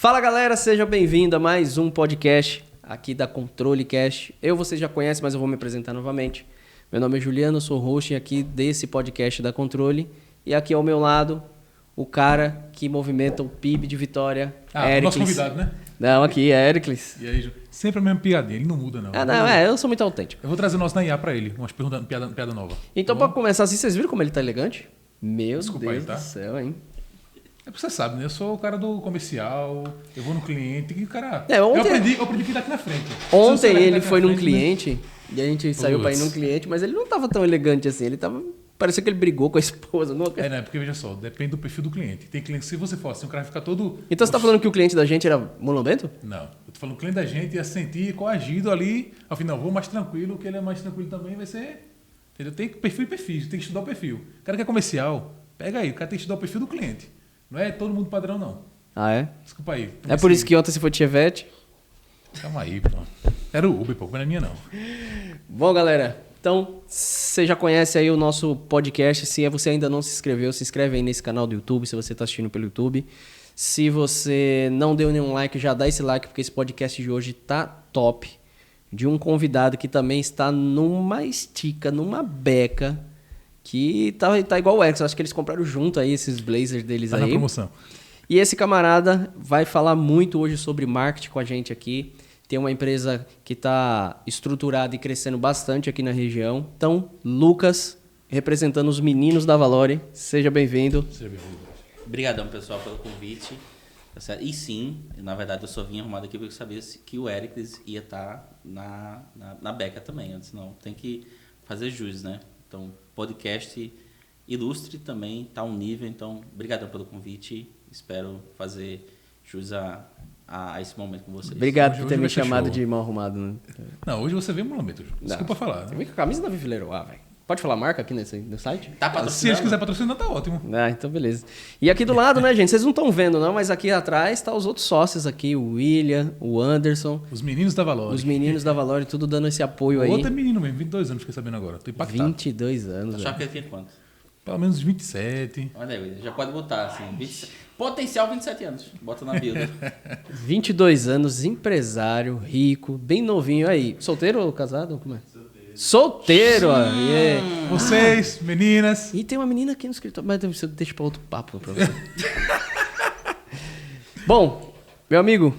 Fala galera, seja bem-vindo a mais um podcast aqui da Controle Cast. Vocês já conhecem, mas eu vou me apresentar novamente. Meu nome é Juliano, sou host aqui desse podcast da Controle. E aqui ao meu lado, o cara que movimenta o PIB de Vitória, Éricles. Nosso convidado, né? Não, aqui é Éricles. E aí, Ju? Sempre a mesma piadinha, ele não muda, não. Eu sou muito autêntico. Eu vou trazer o nosso Nayá pra ele, umas perguntas, piada nova. Então, tá pra começar assim, vocês viram como ele tá elegante? Meu Desculpa Deus aí, tá? do céu, hein? É porque você sabe, né? Eu sou o cara do comercial, eu vou no cliente e o cara... É, ontem- eu aprendi que tá aqui na frente. Ontem Se você ele daqui foi na num frente, né? cliente e a gente saiu pra ir num cliente, mas ele não tava tão elegante assim. Ele tava... Parecia que ele brigou com a esposa. Não... né? Porque veja só, depende do perfil do cliente. Tem cliente, se você for assim, o cara fica todo... Então você tá falando que o cliente da gente era mulambento? Não, eu tô falando que o cliente da gente ia se sentir coagido ali, ao final, vou mais tranquilo, que ele é mais tranquilo também, vai ser... Entendeu? Tem perfil e perfil, tem que estudar o perfil. O cara que é comercial, pega aí, o cara tem que estudar o perfil do cliente. Não é todo mundo padrão, não. Ah, é? Desculpa aí. É por isso que ontem você foi de Chevette? Calma aí, pô. Era o Uber, pô, não é minha, não. Bom, galera, então você já conhece aí o nosso podcast. Se você ainda não se inscreveu, se inscreve aí nesse canal do YouTube, se você está assistindo pelo YouTube. Se você não deu nenhum like, já dá esse like, porque esse podcast de hoje tá top. De um convidado que também está numa estica, numa beca, que tá igual o Erickson. Acho que eles compraram junto aí esses blazers deles Tá aí. na promoção. E esse camarada vai falar muito hoje sobre marketing com a gente aqui. Tem uma empresa que está estruturada e crescendo bastante aqui na região. Então, Lucas, representando os meninos da Valore, seja bem-vindo. Seja bem-vindo. Obrigadão, pessoal, pelo convite. Tá certo? E sim, na verdade, eu só vim arrumado aqui porque eu sabia que o Éricles ia estar na beca também. Eu disse, não, tem que fazer jus, né? Então, podcast ilustre também, tá um nível. Então, obrigadão pelo convite. Espero fazer jus a esse momento com vocês. Obrigado Hoje por ter vai me ser chamado show. de mal arrumado. Né? Não, hoje você vê monumento, Ju. Desculpa falar. Eu Né? vim com a camisa da Vivileiro, velho. Pode falar marca aqui no site? Tá Se patrocinando? eles quiserem patrocinar, tá ótimo. Ah, então beleza. E aqui do lado, né, gente? Vocês não estão vendo, não, mas aqui atrás tá os outros sócios aqui, o William, o Anderson, Os meninos da Valore. os meninos da Valore, tudo dando esse apoio aí. O outro é menino mesmo, 22 anos, fiquei sabendo agora. Tô impactado. 22 anos. Achava velho. que ele tinha quanto? Pelo menos 27. Olha aí, William, já pode botar assim. Potencial 27 anos. Bota na bio. 22 anos, empresário, rico, bem novinho. Aí, solteiro ou casado? Como é? Solteiro! Aê. Vocês, meninas. E tem uma menina aqui no escritório, mas deixa para outro papo pra você. Bom, meu amigo,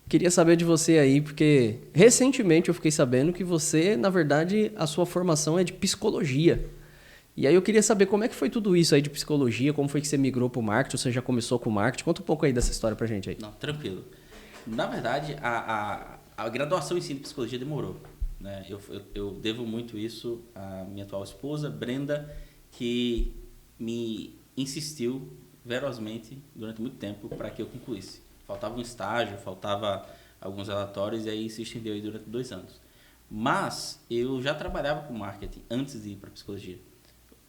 queria saber de você aí, porque recentemente eu fiquei sabendo que você, na verdade, a sua formação é de psicologia. E aí eu queria saber como é que foi tudo isso aí de psicologia, como foi que você migrou pro marketing, você já começou com o marketing. Conta um pouco aí dessa história pra gente aí. Não, tranquilo. Na verdade, a graduação em si de psicologia demorou. Né? Eu devo muito isso à minha atual esposa, Brenda, que me insistiu ferozmente durante muito tempo para que eu concluísse. Faltava um estágio, faltava alguns relatórios, e aí insistiu durante 2 anos. Mas eu já trabalhava com marketing antes de ir para psicologia.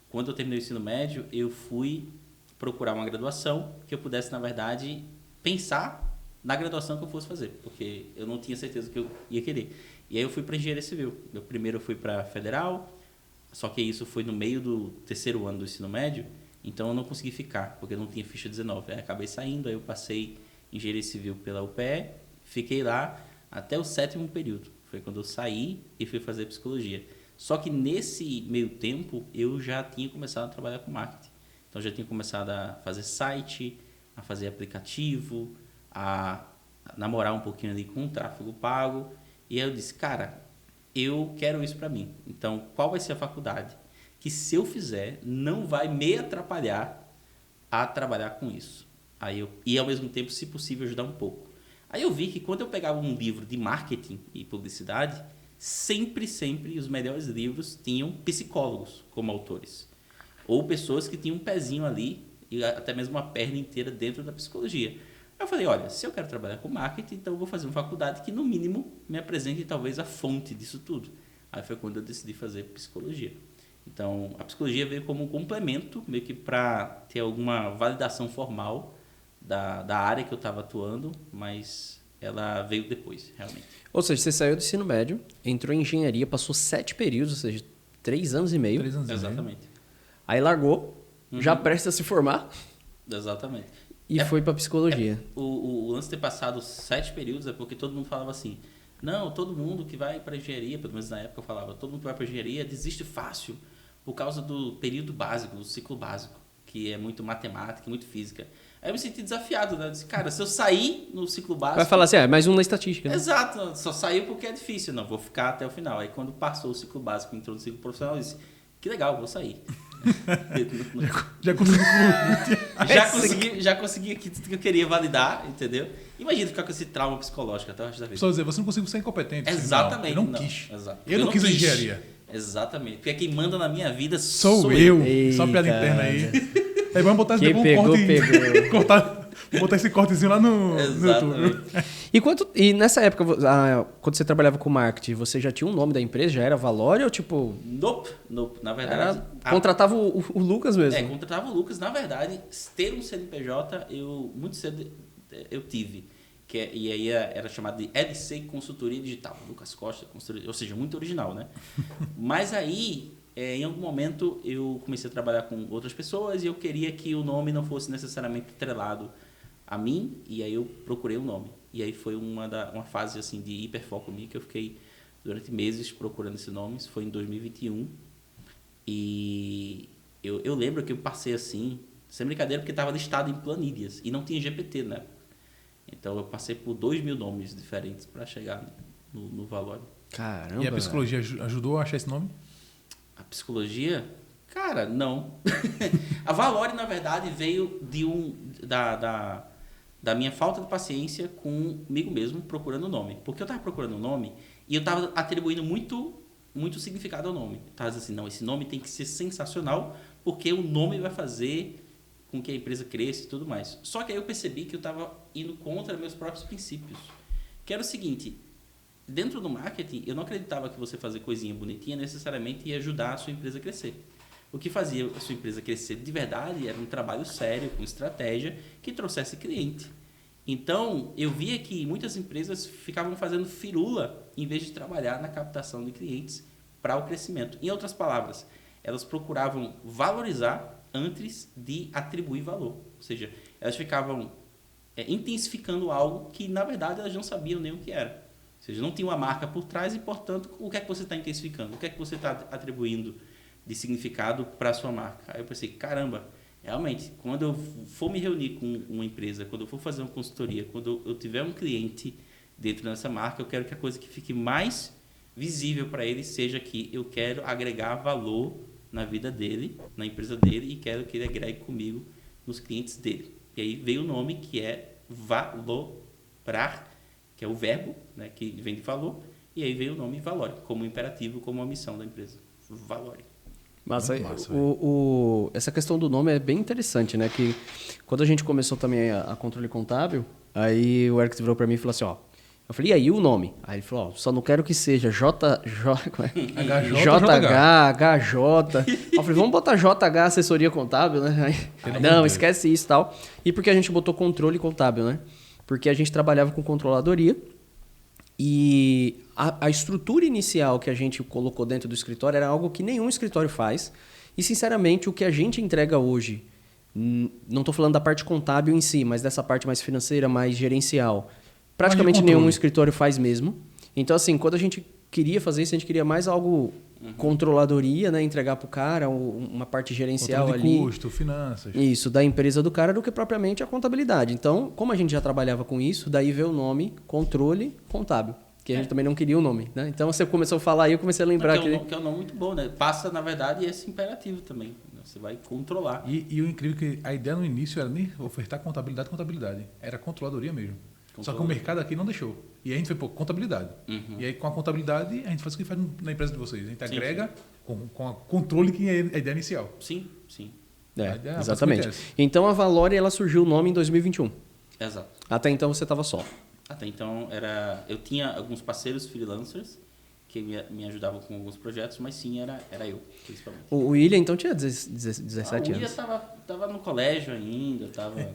Quando eu terminei o ensino médio, eu fui procurar uma graduação que eu pudesse, na verdade, pensar na graduação que eu fosse fazer, porque eu não tinha certeza que eu ia querer. E aí eu fui para engenharia civil. Eu primeiro fui para federal, só que isso foi no meio do 3º ano do ensino médio, então eu não consegui ficar, porque eu não tinha ficha 19. Aí acabei saindo, aí eu passei engenharia civil pela UPE, fiquei lá até o 7º período. Foi quando eu saí e fui fazer psicologia. Só que nesse meio tempo eu já tinha começado a trabalhar com marketing. Então já tinha começado a fazer site, a fazer aplicativo, a namorar um pouquinho ali com o tráfego pago. E aí eu disse, cara, eu quero isso para mim. Então, qual vai ser a faculdade que, se eu fizer, não vai me atrapalhar a trabalhar com isso? E, ao mesmo tempo, se possível, ajudar um pouco. Aí eu vi que quando eu pegava um livro de marketing e publicidade, sempre os melhores livros tinham psicólogos como autores. Ou pessoas que tinham um pezinho ali, e até mesmo uma perna inteira dentro da psicologia. Eu falei, olha, se eu quero trabalhar com marketing, então eu vou fazer uma faculdade que, no mínimo, me apresente talvez a fonte disso tudo. Aí foi quando eu decidi fazer psicologia. Então, a psicologia veio como um complemento, meio que para ter alguma validação formal da área que eu estava atuando, mas ela veio depois, realmente. Ou seja, você saiu do ensino médio, entrou em engenharia, passou 7 períodos, ou seja, 3 anos e meio. 3 anos e meio. Exatamente. Aí largou, já presta a se formar. Exatamente. E foi pra psicologia. O lance de ter passado 7 períodos é porque todo mundo falava assim, não, todo mundo que vai para engenharia, pelo menos na época eu falava, todo mundo que vai para engenharia desiste fácil por causa do período básico, do ciclo básico, que é muito matemática, muito física. Aí eu me senti desafiado, né? Eu disse, cara, se eu sair no ciclo básico... Vai falar assim, mais um na estatística, né? Exato, só saiu porque é difícil. Não, vou ficar até o final. Aí quando passou o ciclo básico e entrou no ciclo profissional, eu disse, que legal, vou sair. Já consegui. já consegui aqui tudo que eu queria validar, entendeu? Imagina ficar com esse trauma psicológico até o resto da vida. Só dizer, você não conseguiu ser incompetente. Exatamente. Eu não quis. Exato. Eu não quis engenharia. Exatamente. Porque quem manda na minha vida Sou eu. Eita. Só piada interna aí. Aí vamos botar Quem depois pegou. cortar, botar esse cortezinho lá no YouTube. E nessa época, quando você trabalhava com marketing, você já tinha um nome da empresa? Já era Valori ou tipo... Nope. Na verdade... Contratava o Lucas mesmo? Contratava o Lucas. Na verdade, ter um CNPJ, muito cedo eu tive. E aí era chamado de EDC Consultoria Digital. Lucas Costa, ou seja, muito original, né? Mas aí... em algum momento eu comecei a trabalhar com outras pessoas e eu queria que o nome não fosse necessariamente atrelado a mim, e aí eu procurei um nome. E aí foi uma fase assim, de hiperfoco minha, que eu fiquei durante meses procurando esse nome. Isso foi em 2021. E eu lembro que eu passei assim, sem brincadeira, porque estava listado em planilhas e não tinha GPT, né? Então eu passei por 2.000 nomes diferentes para chegar no valor. Caramba. E a psicologia ajudou a achar esse nome? A psicologia? Cara, não. A Valori, na verdade, veio da minha falta de paciência comigo mesmo, procurando o nome. Porque eu estava procurando o nome e eu estava atribuindo muito significado ao nome. Eu estava dizendo assim, não, esse nome tem que ser sensacional, porque o nome vai fazer com que a empresa cresça e tudo mais. Só que aí eu percebi que eu estava indo contra meus próprios princípios. Que era o seguinte... Dentro do marketing, eu não acreditava que você fazer coisinha bonitinha necessariamente ia ajudar a sua empresa a crescer. O que fazia a sua empresa crescer de verdade era um trabalho sério, com estratégia, que trouxesse cliente. Então, eu via que muitas empresas ficavam fazendo firula em vez de trabalhar na captação de clientes para o crescimento. Em outras palavras, elas procuravam valorizar antes de atribuir valor. Ou seja, elas ficavam intensificando algo que, na verdade, elas não sabiam nem o que era. Ou seja, não tinha uma marca por trás e, portanto, o que é que você está intensificando? O que é que você está atribuindo de significado para a sua marca? Aí eu pensei, caramba, realmente, quando eu for me reunir com uma empresa, quando eu for fazer uma consultoria, quando eu tiver um cliente dentro dessa marca, eu quero que a coisa que fique mais visível para ele seja que eu quero agregar valor na vida dele, na empresa dele, e quero que ele agregue comigo nos clientes dele. E aí veio o nome que é valorar, que é o verbo, né, que vem de valor, e aí veio o nome Valori, como imperativo, como a missão da empresa. Valori. Mas essa questão do nome é bem interessante, né? Que quando a gente começou também a controle contábil, aí o Eric virou para mim e falou assim, ó, eu falei, e aí o nome? Aí ele falou, ó, só não quero que seja JH. Eu falei, vamos botar JH Assessoria Contábil, né? Aí, não, esquece isso e tal. E porque a gente botou controle contábil, né? Porque a gente trabalhava com controladoria e a estrutura inicial que a gente colocou dentro do escritório era algo que nenhum escritório faz. E, sinceramente, o que a gente entrega hoje, não estou falando da parte contábil em si, mas dessa parte mais financeira, mais gerencial, praticamente nenhum escritório faz mesmo. Então, assim, quando a gente queria fazer isso, a gente queria mais algo controladoria, né? Entregar para o cara uma parte gerencial controle de ali. custo, finanças. Isso, da empresa do cara do que propriamente a contabilidade. Então, como a gente já trabalhava com isso, daí veio o nome controle contábil, que a gente também não queria o nome, né? Então, você começou a falar aí, eu comecei a lembrar que é um nome muito bom, né? Passa, na verdade, esse imperativo também. Você vai controlar. E o incrível é que a ideia no início era nem ofertar contabilidade. Era controladoria mesmo. Só que o mercado aqui não deixou. E a gente foi, contabilidade. E aí, com a contabilidade, a gente faz o que faz na empresa de vocês. A gente agrega com o controle que é a ideia inicial. Sim. Exatamente. Então, a Valori, ela surgiu o nome em 2021. Exato. Até então, você estava só. Até então, eu tinha alguns parceiros freelancers que me ajudavam com alguns projetos, mas sim, era eu, principalmente. O William, então, tinha 17 anos. O William estava no colégio ainda, estava...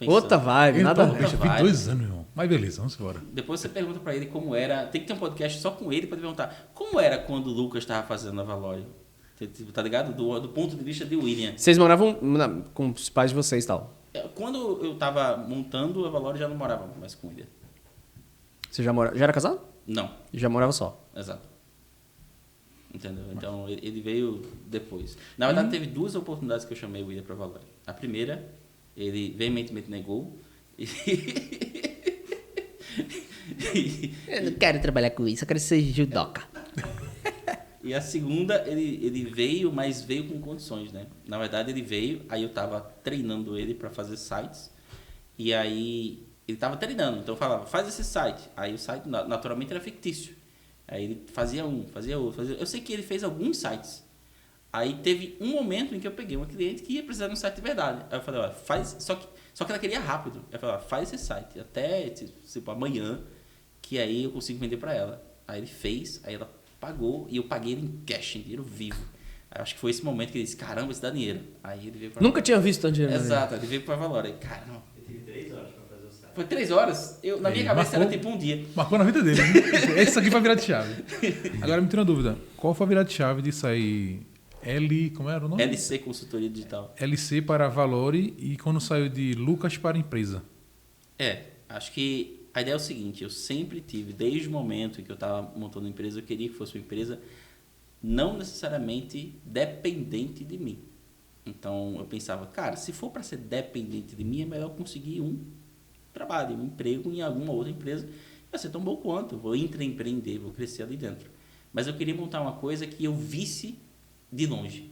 Outra vibe, nada a ver. Eu fiz 2 anos, irmão. Mas beleza, vamos embora. Depois você pergunta pra ele como era. Tem que ter um podcast só com ele pra perguntar como era quando o Lucas estava fazendo a Valori. Tá ligado? Do ponto de vista de William. Vocês moravam com os pais de vocês e tal? Quando eu tava montando, a Valore já não morava mais com ele. Você já era casado? Não, Já morava só. exato. Entendeu? Então ele veio depois. Na verdade, teve 2 oportunidades que eu chamei o William para Valore. A primeira, ele veementemente negou. Eu não quero trabalhar com isso, eu quero ser judoca. E a segunda, ele veio, mas veio com condições, né? Na verdade, ele veio, aí eu tava treinando ele para fazer sites. E aí ele tava treinando, então eu falava, faz esse site. Aí o site naturalmente era fictício. Aí ele fazia fazia outro. Eu sei que ele fez alguns sites. Aí teve um momento em que eu peguei uma cliente que ia precisar de um site de verdade. Aí eu falei, olha, faz. Só que ela queria rápido. Eu falei, faz esse site até tipo amanhã, que aí eu consigo vender para ela. Aí ele fez, aí ela pagou e eu paguei ele em cash, em dinheiro vivo. Aí acho que foi esse momento que ele disse, caramba, isso dá dinheiro. Aí ele veio pra Nunca tinha visto tanto dinheiro. Exato, ele veio pra Valore. Aí, caramba. Eu tive 3 horas pra fazer o site. Foi 3 horas? Na minha cabeça era tipo um dia. Marcou na vida dele. Né? Esse aqui foi a virada de chave. Agora me tira uma dúvida. Qual foi a virada de chave de sair como era o nome? LC Consultoria Digital. LC para Valore e quando saiu de Lucas para empresa? Acho que a ideia é o seguinte, eu sempre tive, desde o momento em que eu estava montando a empresa, eu queria que fosse uma empresa não necessariamente dependente de mim. Então eu pensava, cara, se for para ser dependente de mim, é melhor conseguir um trabalho, um emprego em alguma outra empresa. Vai ser tão bom quanto, eu vou empreender, vou crescer ali dentro. Mas eu queria montar uma coisa que eu visse de longe.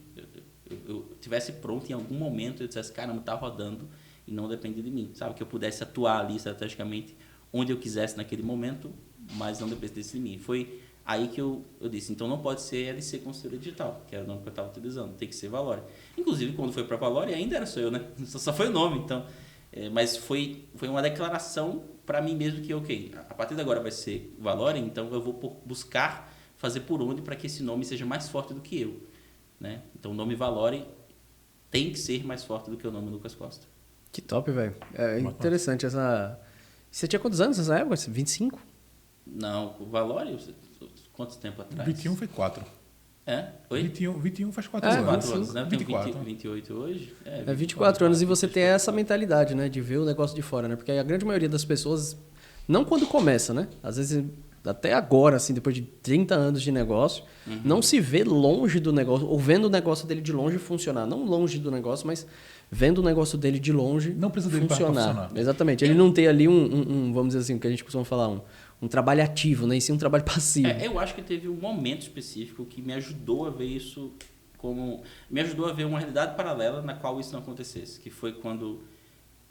Eu tivesse pronto em algum momento, eu dissesse, caramba, tá rodando e não depende de mim. Sabe, que eu pudesse atuar ali estrategicamente onde eu quisesse naquele momento, mas não dependesse de mim. Foi aí que eu disse, então não pode ser LC Consultoria Digital, que era o nome que eu estava utilizando, tem que ser Valore. Inclusive, quando foi para Valore, ainda era só eu, né? Só foi o nome, então. Mas foi uma declaração para mim mesmo que, ok, a partir de agora vai ser Valore, então eu vou buscar fazer por onde para que esse nome seja mais forte do que eu. Né? Então o nome Valore tem que ser mais forte do que o nome Lucas Costa. Que top, velho. É interessante essa... Você tinha quantos anos nessa época? 25? Não, o Valore, quanto tempo atrás? 21 foi 4. Oi? 21 faz 4 anos. 4 anos, né? Eu tenho 24. 28 hoje. 24 anos e você tem essa mentalidade, né? De ver o negócio de fora, né? Porque a grande maioria das pessoas, não quando começa, né? Às vezes, até agora, assim, depois de 30 anos de negócio, não se vê longe do negócio, ou vendo o negócio dele de longe funcionar. Não longe do negócio, mas vendo o negócio dele de longe não precisa dele para funcionar. Exatamente. Ele não tem ali vamos dizer assim, o que a gente costuma falar, um trabalho ativo, né? E sim um trabalho passivo. Eu acho que teve um momento específico que me ajudou a ver isso me ajudou a ver uma realidade paralela na qual isso não acontecesse. Que foi quando...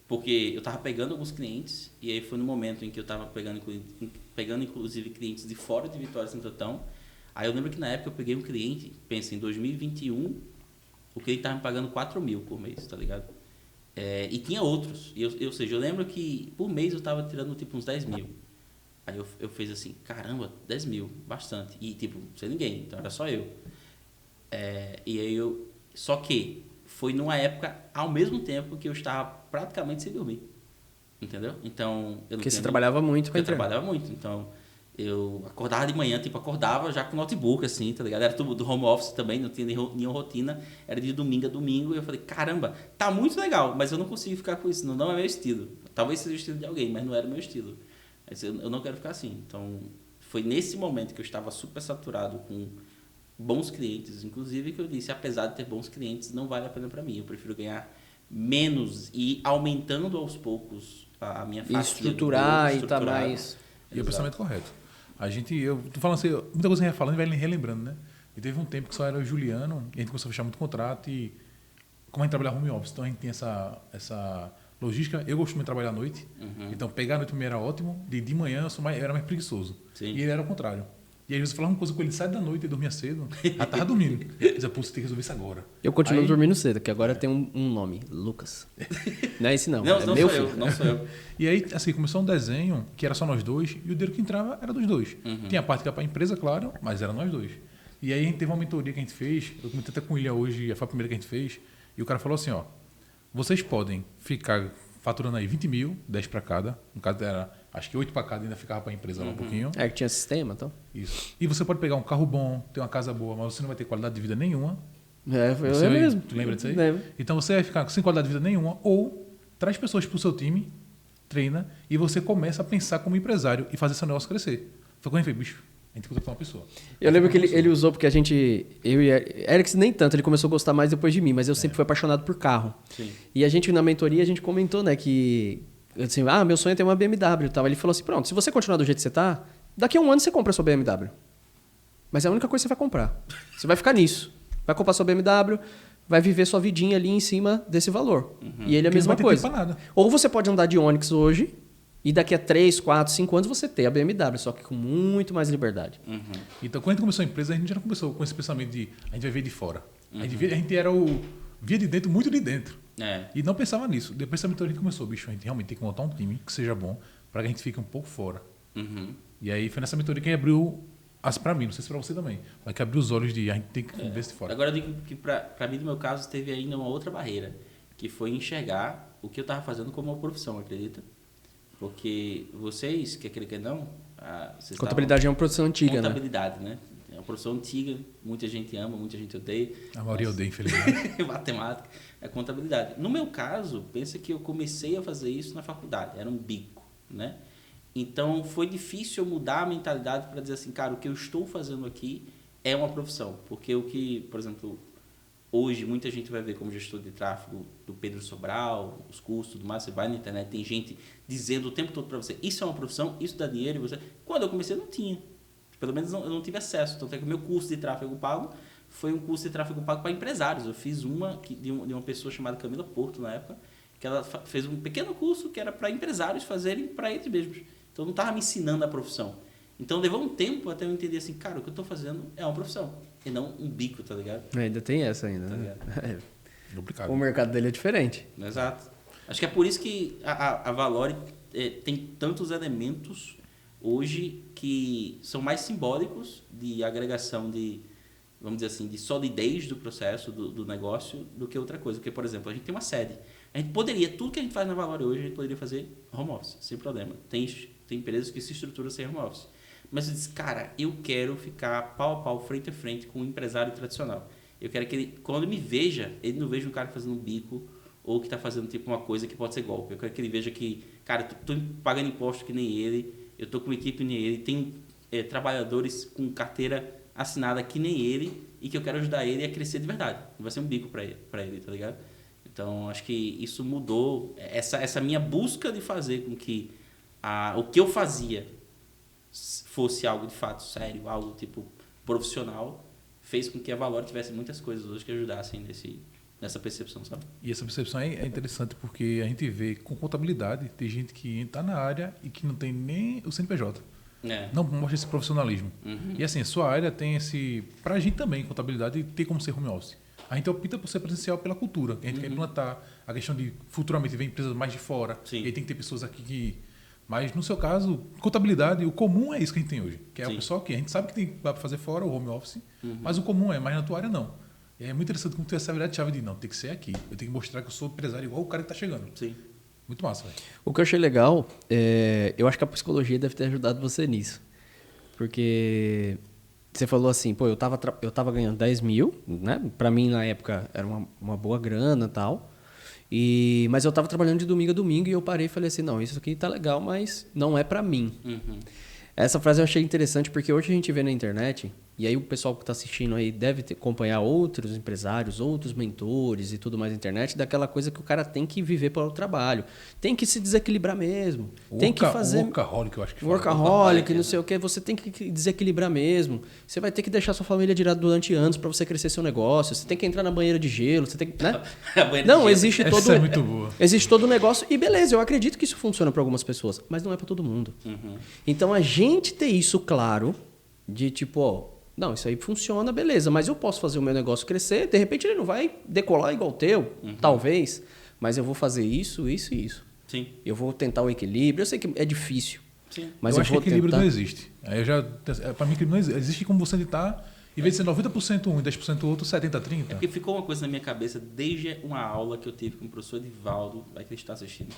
Porque eu estava pegando alguns clientes e aí foi no momento em que eu estava pegando inclusive clientes de fora de Vitória de Santo Antão. Aí eu lembro que na época eu peguei um cliente, pensa, em 2021, o cliente estava me pagando 4 mil por mês, tá ligado? E tinha outros. Ou seja, eu lembro que por mês eu estava tirando tipo uns 10 mil. Aí eu fiz assim, caramba, 10 mil, bastante. E tipo, sem ninguém, então era só eu. E aí só que foi numa época, ao mesmo tempo que eu estava praticamente sem dormir. Entendeu? Então... Porque você trabalhava muito pra Eu trabalhava muito, então... Eu acordava de manhã, acordava já com notebook, assim, tá ligado? Era tudo do home office também, não tinha nenhuma rotina. Era de domingo a domingo. E eu falei, caramba, tá muito legal, mas eu não consigo ficar com isso. Não é meu estilo. Talvez seja o estilo de alguém, mas não era o meu estilo. Eu não quero ficar assim. Então, foi nesse momento que eu estava super saturado com bons clientes, inclusive, que eu disse, apesar de ter bons clientes, não vale a pena para mim. Eu prefiro ganhar menos e aumentando aos poucos a minha fatia. Estruturar e tá mais... E o pensamento correto. Eu tô falando assim, muita coisa que a gente vai falando e vai relembrando, né? E teve um tempo que só era o Juliano, e a gente começou a fechar muito contrato e como a gente trabalhava home office, então a gente tem essa logística. Eu gosto muito de trabalhar à noite, então pegar a noite primeiro era ótimo, de manhã eu era mais preguiçoso. Sim. E ele era o contrário. E aí você falava uma coisa com ele, sai da noite e dormia cedo, já tava dormindo. Eu dizia, pô, você tem que resolver isso agora. Eu continuo dormindo cedo, que agora tem um nome, Lucas. Não é esse não, é meu filho. Não sou eu. E aí, assim, começou um desenho que era só nós dois, e o dinheiro que entrava era dos dois. Tinha a parte que era para a empresa, claro, mas era nós dois. E aí a gente teve uma mentoria que a gente fez, eu comentei até com o William hoje, foi a primeira que a gente fez, e o cara falou assim, ó, vocês podem ficar faturando aí 20 mil, 10 para cada, no caso era, acho que 8 para cada, ainda ficava para a empresa lá um pouquinho. Que tinha sistema, então. Isso. E você pode pegar um carro bom, ter uma casa boa, mas você não vai ter qualidade de vida nenhuma. Eu mesmo. Tu lembra disso aí? Lembro. Então você vai ficar sem qualidade de vida nenhuma, ou traz pessoas para o seu time, treina, e você começa a pensar como empresário e fazer seu negócio crescer. Foi quando a gente fez, bicho, a gente tem que contratar uma pessoa. Eu lembro que ele usou porque eu e Eric nem tanto, ele começou a gostar mais depois de mim, mas eu sempre fui apaixonado por carro. Sim. E a gente, na mentoria, a gente comentou, né, que, assim, meu sonho é ter uma BMW e tal. Ele falou assim, pronto, se você continuar do jeito que você tá, daqui a um ano você compra a sua BMW. Mas é a única coisa que você vai comprar. Você vai ficar nisso. Vai comprar sua BMW, vai viver sua vidinha ali em cima desse valor. E ele é a Porque mesma não vai ter coisa. tempo pra nada. Ou você pode andar de Onix hoje e daqui a 3, 4, 5 anos você ter a BMW, só que com muito mais liberdade. Então, quando a gente começou a empresa, a gente já não começou com esse pensamento de a gente vai ver de fora. A gente era via de dentro, muito de dentro. É. E não pensava nisso. Depois dessa mentoria a gente começou, bicho, a gente realmente tem que montar um time que seja bom para que a gente fique um pouco fora. E aí foi nessa mentoria que abriu as para mim, não sei se para você também, mas que abriu os olhos de a gente tem que ver de fora. Agora eu digo que para mim, no meu caso, teve ainda uma outra barreira, que foi enxergar o que eu estava fazendo como uma profissão, acredita? Porque vocês, que aquele que não... vocês Contabilidade é uma profissão antiga, né? Contabilidade, né? É uma profissão antiga, muita gente ama, muita gente odeia. A maioria odeia, infelizmente. Matemática é contabilidade. No meu caso, pensa que eu comecei a fazer isso na faculdade, era um bico, né? Então foi difícil eu mudar a mentalidade para dizer assim, cara, o que eu estou fazendo aqui é uma profissão. Porque o que, por exemplo, hoje muita gente vai ver como gestor de tráfego do Pedro Sobral, os cursos, tudo mais, você vai na internet, tem gente dizendo o tempo todo para você, isso é uma profissão, isso dá dinheiro, e você... Quando eu comecei, não tinha. Pelo menos eu não tive acesso. Tanto é que o meu curso de tráfego pago foi um curso de tráfego pago para empresários. Eu fiz uma de uma pessoa chamada Camila Porto, na época, que ela fez um pequeno curso que era para empresários fazerem para eles mesmos. Então, não estava me ensinando a profissão. Então, levou um tempo até eu entender assim, cara, o que eu estou fazendo é uma profissão, e não um bico, tá ligado? Ainda tem essa ainda, Tá né? Complicado. O mercado dele é diferente. Exato. Acho que é por isso que a Valore tem tantos elementos hoje que são mais simbólicos de agregação de, vamos dizer assim, de solidez do processo, do negócio, do que outra coisa. Porque, por exemplo, a gente tem uma sede. A gente poderia, tudo que a gente faz na Valore hoje, a gente poderia fazer home office, sem problema. Tem empresas que se estruturam sem home office. Mas eu disse, cara, eu quero ficar pau a pau, frente a frente com um empresário tradicional. Eu quero que ele, quando me veja, ele não veja um cara fazendo um bico ou que está fazendo tipo uma coisa que pode ser golpe. Eu quero que ele veja que, cara, eu estou pagando imposto que nem ele, eu estou com uma equipe que nem ele, tem trabalhadores com carteira assinada que nem ele e que eu quero ajudar ele a crescer de verdade. Não vai ser um bico para ele, tá ligado? Então, acho que isso mudou, essa minha busca de fazer com que o que eu fazia fosse algo de fato sério, algo tipo profissional, fez com que a Valore tivesse muitas coisas hoje que ajudassem nessa percepção, sabe? E essa percepção é interessante porque a gente vê com contabilidade, tem gente que está na área e que não tem nem o CNPJ. Não mostra esse profissionalismo. E assim, a sua área tem esse... Para a gente também, contabilidade, tem como ser home office. A gente opta por ser presencial pela cultura. A gente quer implantar a questão de futuramente ver empresas mais de fora. Sim. E aí tem que ter pessoas aqui que... Mas no seu caso, contabilidade, o comum é isso que a gente tem hoje. Que é o pessoal que a gente sabe que tem para fazer fora o home office, mas o comum mas na tua área não. E é muito interessante como tu tem essa virada de chave de não, tem que ser aqui. Eu tenho que mostrar que eu sou empresário igual o cara que está chegando. Sim. Muito massa, velho. O que eu achei legal, eu acho que a psicologia deve ter ajudado você nisso. Porque você falou assim, pô, eu tava ganhando 10 mil, né? Pra mim, na época, era uma boa grana e tal. Mas eu tava trabalhando de domingo a domingo e eu parei e falei assim, não, isso aqui tá legal, mas não é pra mim. Essa frase eu achei interessante porque hoje a gente vê na internet, e aí o pessoal que está assistindo aí deve acompanhar outros empresários, outros mentores e tudo mais na internet, daquela coisa que o cara tem que viver para o trabalho. Tem que se desequilibrar mesmo. Tem que fazer... Workaholic, eu acho que fala. Workaholic, não sei o quê. Você tem que desequilibrar mesmo. Você vai ter que deixar sua família de lado durante anos para você crescer seu negócio. Você tem que entrar na banheira de gelo. Você tem que... Né? Não, existe todo... Essa é muito boa. Existe todo o negócio. E beleza, eu acredito que isso funciona para algumas pessoas. Mas não é para todo mundo. Então, a gente ter isso claro, de tipo, ó, não, isso aí funciona, beleza, mas eu posso fazer o meu negócio crescer, de repente ele não vai decolar igual o teu, talvez, mas eu vou fazer isso, isso e isso. Sim. Eu vou tentar o equilíbrio, eu sei que é difícil, Sim. mas eu eu acho vou que equilíbrio tentar... não existe. Para mim, equilíbrio não existe. Existe como você tentar, em vez de ser 90% um e 10% outro, 70-30. É porque ficou uma coisa na minha cabeça desde uma aula que eu tive com o professor Edivaldo, vai que ele está assistindo,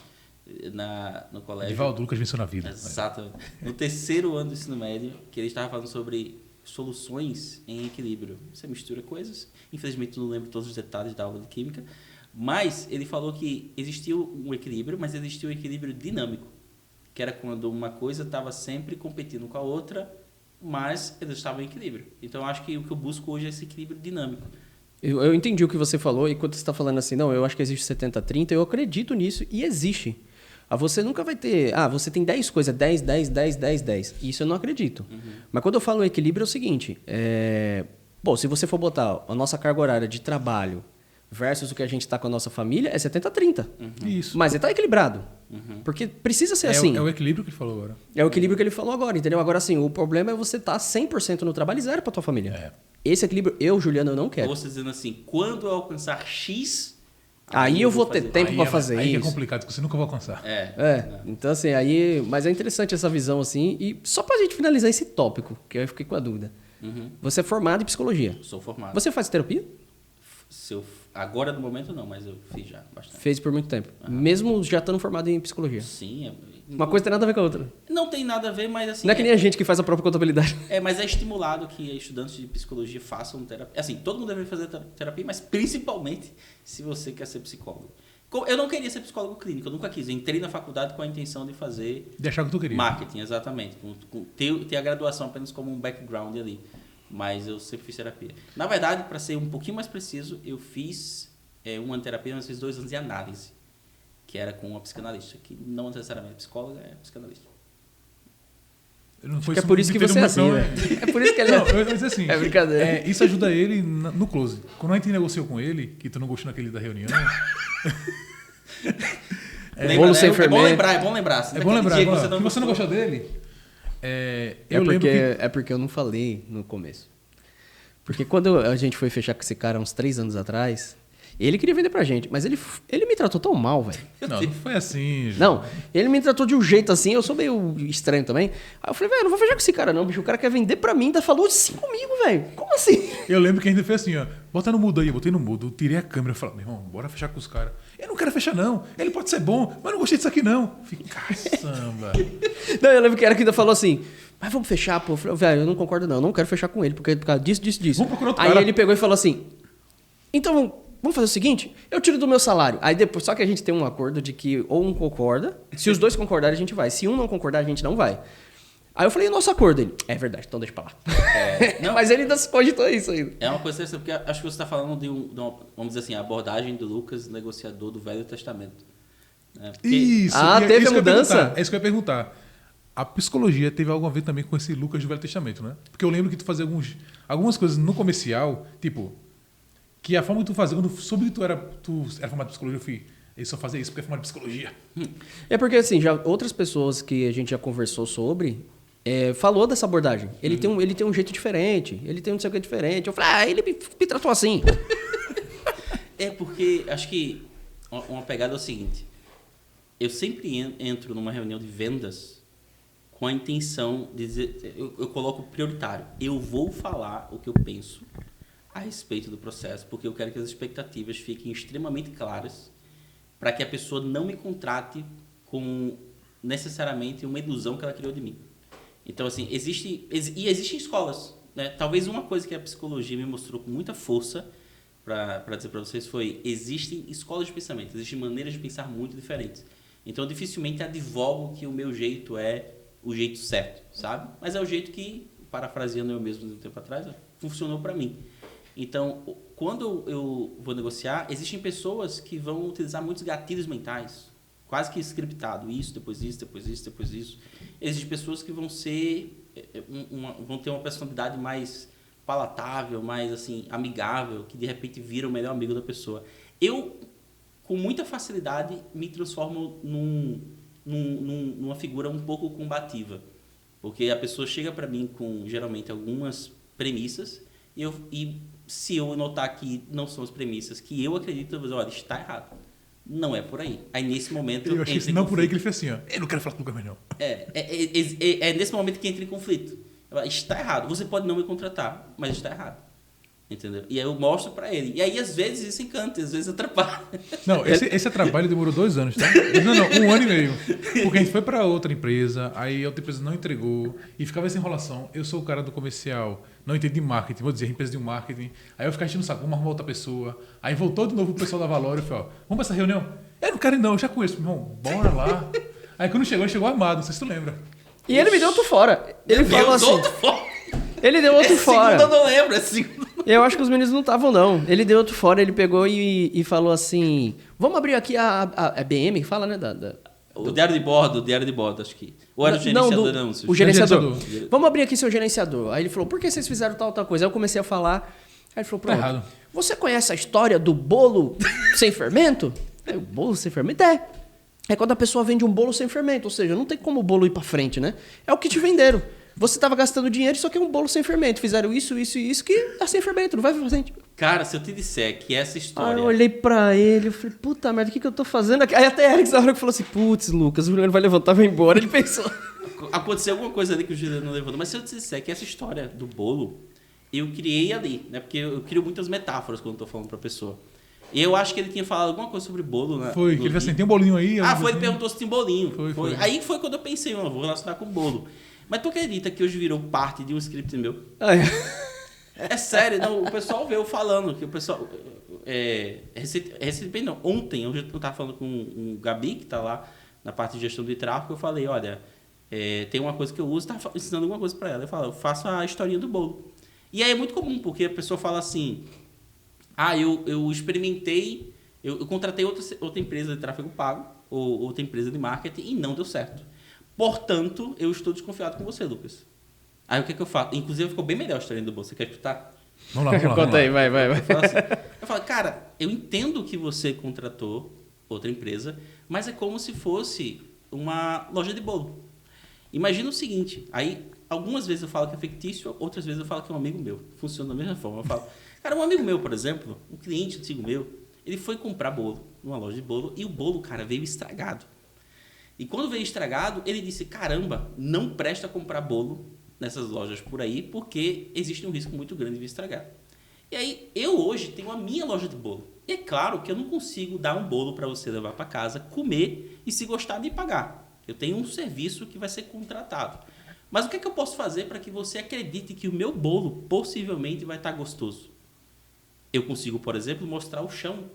no colégio. Edivaldo Lucas venceu na vida. Exato. No terceiro ano do ensino médio, que ele estava falando sobre soluções em equilíbrio. Você mistura coisas. Infelizmente, eu não lembro todos os detalhes da aula de química, Mas ele falou que existia um equilíbrio, mas existia um equilíbrio dinâmico, que era quando uma coisa estava sempre competindo com a outra, mas eles estavam em equilíbrio. Então, eu acho que o que eu busco hoje é esse equilíbrio dinâmico. Eu entendi o que você falou, e quando você está falando assim, não, eu acho que existe 70-30, eu acredito nisso, e existe. Você nunca vai ter... você tem 10 coisas, 10, 10, 10, 10, 10. Isso eu não acredito. Mas quando eu falo equilíbrio é o seguinte, bom, se você for botar a nossa carga horária de trabalho versus o que a gente está com a nossa família, é 70-30. Isso. Mas ele está equilibrado. Porque precisa ser assim. É o equilíbrio que ele falou agora. É o equilíbrio que ele falou agora, entendeu? Agora, assim, o problema é você estar 100% no trabalho e 0 para tua família. Esse equilíbrio, Juliano, eu não quero. Ou você dizendo assim, quando eu alcançar X... Aí eu vou ter tempo para fazer aí isso. Aí é complicado, porque você nunca vai alcançar. Então assim, aí... Mas é interessante essa visão, assim. E só pra gente finalizar esse tópico, que eu fiquei com a dúvida. Você é formado em psicologia. Sou formado. Você faz terapia? Agora, no momento, não, mas eu fiz já bastante. Fez por muito tempo. Mesmo já estando formado em psicologia. Sim. Uma coisa tem nada a ver com a outra. Não tem nada a ver, mas assim... Não é que nem a gente que faz a própria contabilidade. Mas é estimulado que estudantes de psicologia façam terapia. Assim, todo mundo deve fazer terapia, mas principalmente se você quer ser psicólogo. Eu não queria ser psicólogo clínico, eu nunca quis. Eu entrei na faculdade com a intenção de fazer... De achar o que tu queria. Marketing, exatamente. Ter a graduação apenas como um background ali. Mas eu sempre fiz terapia. Na verdade, para ser um pouquinho mais preciso, eu fiz um ano de terapia, mas fiz 2 anos de análise. Que era com uma psicanalista, que não necessariamente é psicóloga, é psicanalista. É por isso que você é assim, né? É por isso que ele é... Não, eu disse assim, é brincadeira. Isso ajuda ele no close. Quando a gente negociou com ele, que tu não gostou naquele da reunião... Bolo sem É bom lembrar. É bom lembrar. Que você não gostou dele... É porque eu não falei no começo. Porque quando a gente foi fechar com esse cara uns 3 anos atrás, ele queria vender pra gente, mas ele me tratou tão mal, velho. Não foi assim. Não, ele me tratou de um jeito assim, eu sou meio estranho também. Aí eu falei, velho, não vou fechar com esse cara não, bicho. O cara quer vender pra mim, ainda falou assim comigo, velho. Como assim? Eu lembro que ainda fez assim, ó. Bota no mudo aí, eu botei no mudo, tirei a câmera e falei, meu irmão, bora fechar com os caras. Eu não quero fechar não, ele pode ser bom, mas não gostei disso aqui não. Fiquei, caçamba. Não, eu lembro que era que ainda falou assim, mas vamos fechar, pô. Eu falei, velho, eu não concordo não quero fechar com ele, porque por causa disso. Vamos procurar outro aí cara. Ele pegou e falou assim, então vamos fazer o seguinte, eu tiro do meu salário. Aí depois, só que a gente tem um acordo de que ou um concorda, se os dois concordarem a gente vai, se um não concordar a gente não vai. Aí eu falei, o nosso acordo, ele, é verdade, então deixa pra lá. Não, mas ele ainda se cogitou isso ainda. É uma coisa interessante, porque acho que você está falando de uma, vamos dizer assim, a abordagem do Lucas, negociador do Velho Testamento. Né? Porque... Isso. Teve a mudança? É isso que eu ia perguntar. A psicologia teve algo a ver também com esse Lucas do Velho Testamento, né? Porque eu lembro que tu fazia algumas coisas no comercial, tipo, que a forma que tu fazia, quando eu soube que tu era formado em psicologia, eu fui, ele só fazia isso porque é formado em psicologia. É porque, assim, já outras pessoas que a gente já conversou sobre, falou dessa abordagem. Ele tem um jeito diferente, ele tem um sei o que diferente. Eu falei, ele me tratou assim. Porque acho que uma pegada é o seguinte, eu sempre entro numa reunião de vendas com a intenção de dizer, eu coloco prioritário, eu vou falar o que eu penso a respeito do processo, porque eu quero que as expectativas fiquem extremamente claras para que a pessoa não me contrate com necessariamente uma ilusão que ela criou de mim. Então, assim, existem escolas, né? Talvez uma coisa que a psicologia me mostrou com muita força para dizer para vocês foi, existem escolas de pensamento, existem maneiras de pensar muito diferentes. Então, dificilmente advogo que o meu jeito é o jeito certo, sabe? Mas é o jeito que, parafraseando eu mesmo um tempo atrás, funcionou para mim. Então, quando eu vou negociar, existem pessoas que vão utilizar muitos gatilhos mentais, quase que scriptado, isso, depois isso, depois isso, depois isso. Existem pessoas que vão vão ter uma personalidade mais palatável, mais assim, amigável, que de repente vira o melhor amigo da pessoa. Eu, com muita facilidade, me transformo numa figura um pouco combativa, porque a pessoa chega para mim com, geralmente, algumas premissas, e se eu notar que não são as premissas que eu acredito, eu vou dizer, olha, está errado. Não é por aí. Aí, nesse momento... Eu achei não por aí que ele fez assim, ó. Eu não quero falar com o Lucas mais não. É nesse momento que entra em conflito. Está errado. Você pode não me contratar, mas está errado. Entendeu? E aí eu mostro pra ele. E aí, às vezes, isso encanta, às vezes atrapalha. Não, esse trabalho demorou 2 anos, tá? Não, 1 ano e meio. Porque a gente foi pra outra empresa, aí a outra empresa não entregou, e ficava essa enrolação. Eu sou o cara do comercial, não entende de marketing, vou dizer, empresa de marketing. Aí eu ficava enchendo o saco, vamos arrumar outra pessoa. Aí voltou de novo o pessoal da Valor e falou, ó, vamos pra essa reunião? Eu não quero ir não, eu já conheço, meu irmão, bora lá. Aí quando chegou, ele chegou armado, não sei se tu lembra. E ele me deu outro fora. Ele falou assim... Outro fora. Ele deu outro fora. Segunda eu não lembro, é segunda. Eu acho que os meninos não estavam, não. Ele deu outro fora, ele pegou e falou assim... Vamos abrir aqui a BM, que fala, né? O diário de bordo, acho que. Ou era o gerenciador, não. O gerenciador. Vamos abrir aqui seu gerenciador. Aí ele falou, por que vocês fizeram tal coisa? Aí eu comecei a falar. Aí ele falou, pronto. Tá errado. Você conhece a história do bolo sem fermento? Aí, o bolo sem fermento? É quando a pessoa vende um bolo sem fermento. Ou seja, não tem como o bolo ir pra frente, né? É o que te venderam. Você tava gastando dinheiro, só que é um bolo sem fermento. Fizeram isso e isso, que tá sem fermento, não vai pra frente. Cara, se eu te disser que essa história... Aí eu olhei pra ele, eu falei, puta merda, o que eu tô fazendo aqui? Aí até Eric, na hora que falou assim, putz, Lucas, o Juliano vai levantar e vai embora. Ele pensou. Aconteceu alguma coisa ali que o Juliano não levantou. Mas se eu te disser que essa história do bolo, eu criei ali, né? Porque eu crio muitas metáforas quando eu tô falando pra pessoa. E eu acho que ele tinha falado alguma coisa sobre bolo, né? Foi, que ele falou assim, tem um bolinho aí? Ele perguntou se tem bolinho. Foi. Aí foi quando eu pensei, vou relacionar com bolo. Mas tu acredita que hoje virou parte de um script meu? É sério, não, o pessoal veio falando que o pessoal... Ontem eu estava falando com o Gabi, que está lá na parte de gestão de tráfego, eu falei, olha, tem uma coisa que eu uso, estava ensinando alguma coisa para ela. Eu faço a historinha do bolo. E aí é muito comum, porque a pessoa fala assim, eu experimentei, eu contratei outra empresa de tráfego pago, ou outra empresa de marketing, e não deu certo. Portanto, eu estou desconfiado com você, Lucas. Aí o que eu faço? Inclusive, ficou bem melhor a história do bolso. Você quer escutar? Vamos lá. Conta aí, vai. Eu falo, cara, eu entendo que você contratou outra empresa, mas é como se fosse uma loja de bolo. Imagina o seguinte, aí algumas vezes eu falo que é fictício, outras vezes eu falo que é um amigo meu. Funciona da mesma forma. Eu falo, cara, um amigo meu, por exemplo, um cliente antigo meu, ele foi comprar bolo numa loja de bolo e o bolo, cara, veio estragado. E quando veio estragado, ele disse, caramba, não presta comprar bolo nessas lojas por aí, porque existe um risco muito grande de vir estragar. E aí, eu hoje tenho a minha loja de bolo. E é claro que eu não consigo dar um bolo para você levar para casa, comer e, se gostar, de pagar. Eu tenho um serviço que vai ser contratado. Mas o que é que eu posso fazer para que você acredite que o meu bolo possivelmente vai estar gostoso? Eu consigo, por exemplo, mostrar o chão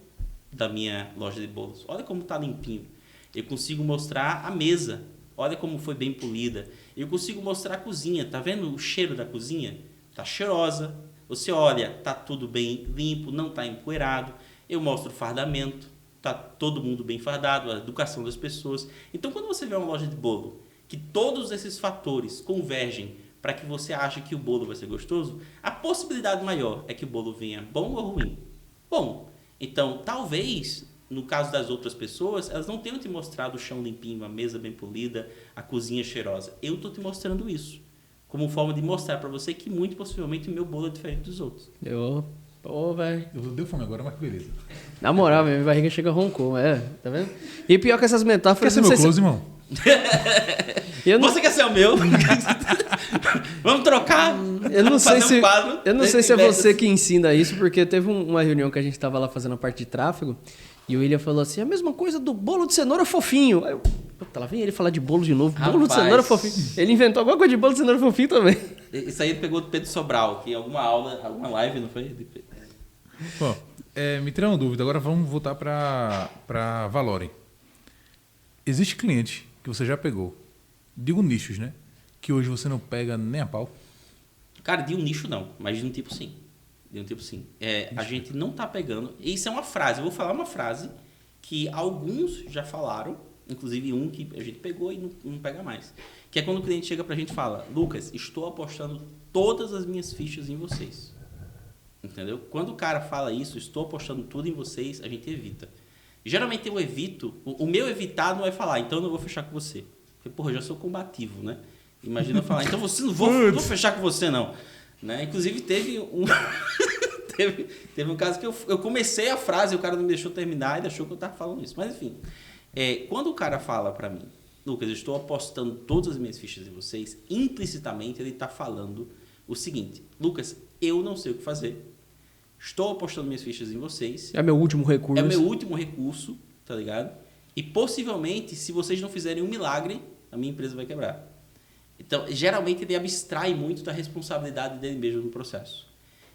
da minha loja de bolos. Olha como está limpinho. Eu consigo mostrar a mesa. Olha como foi bem polida. Eu consigo mostrar a cozinha. Tá vendo o cheiro da cozinha? Tá cheirosa. Você olha, tá tudo bem limpo, não tá empoeirado. Eu mostro o fardamento. Tá todo mundo bem fardado, a educação das pessoas. Então, quando você vê uma loja de bolo, que todos esses fatores convergem para que você ache que o bolo vai ser gostoso, a possibilidade maior é que o bolo venha bom ou ruim. Bom, então, talvez... No caso das outras pessoas, elas não tenham te mostrado o chão limpinho, a mesa bem polida, a cozinha cheirosa. Eu estou te mostrando isso. Como forma de mostrar para você que muito possivelmente o meu bolo é diferente dos outros. Pô, velho. Deu fome agora, mas que beleza. Na moral, minha barriga chega roncou, tá vendo? E pior que essas metáforas... Quer ser meu close, irmão? Você quer ser o meu? Vamos trocar? Eu não sei se é você que ensina isso, porque teve uma reunião que a gente estava lá fazendo a parte de tráfego e o William falou assim, a mesma coisa do bolo de cenoura fofinho. Aí lá vem ele falar de bolo de novo, bolo de cenoura fofinho. Ele inventou alguma coisa de bolo de cenoura fofinho também. Isso aí ele pegou do Pedro Sobral, que em alguma aula, alguma live, não foi? Bom, me tira uma dúvida, agora vamos voltar para Valorem. Existe cliente que você já pegou, digo nichos, né? Que hoje você não pega nem a pau? Cara, de um nicho não, mas de um tipo sim. A gente não tá pegando... Isso é uma frase, eu vou falar uma frase que alguns já falaram, inclusive um que a gente pegou e não pega mais. Que é quando o cliente chega pra gente e fala, Lucas, estou apostando todas as minhas fichas em vocês. Entendeu? Quando o cara fala isso, estou apostando tudo em vocês, a gente evita. Geralmente eu evito, o meu evitar não é falar, então eu não vou fechar com você. Porque, porra, eu já sou combativo, né? Imagina eu falar, então você não vou fechar com você, não. Né? Inclusive, teve um caso que eu comecei a frase e o cara não me deixou terminar e achou que eu estava falando isso. Mas, enfim, quando o cara fala para mim, Lucas, eu estou apostando todas as minhas fichas em vocês, implicitamente ele está falando o seguinte, Lucas, eu não sei o que fazer, estou apostando minhas fichas em vocês. É meu último recurso. É meu último recurso, tá ligado? E possivelmente, se vocês não fizerem um milagre, a minha empresa vai quebrar. Então, geralmente ele abstrai muito da responsabilidade dele mesmo no processo.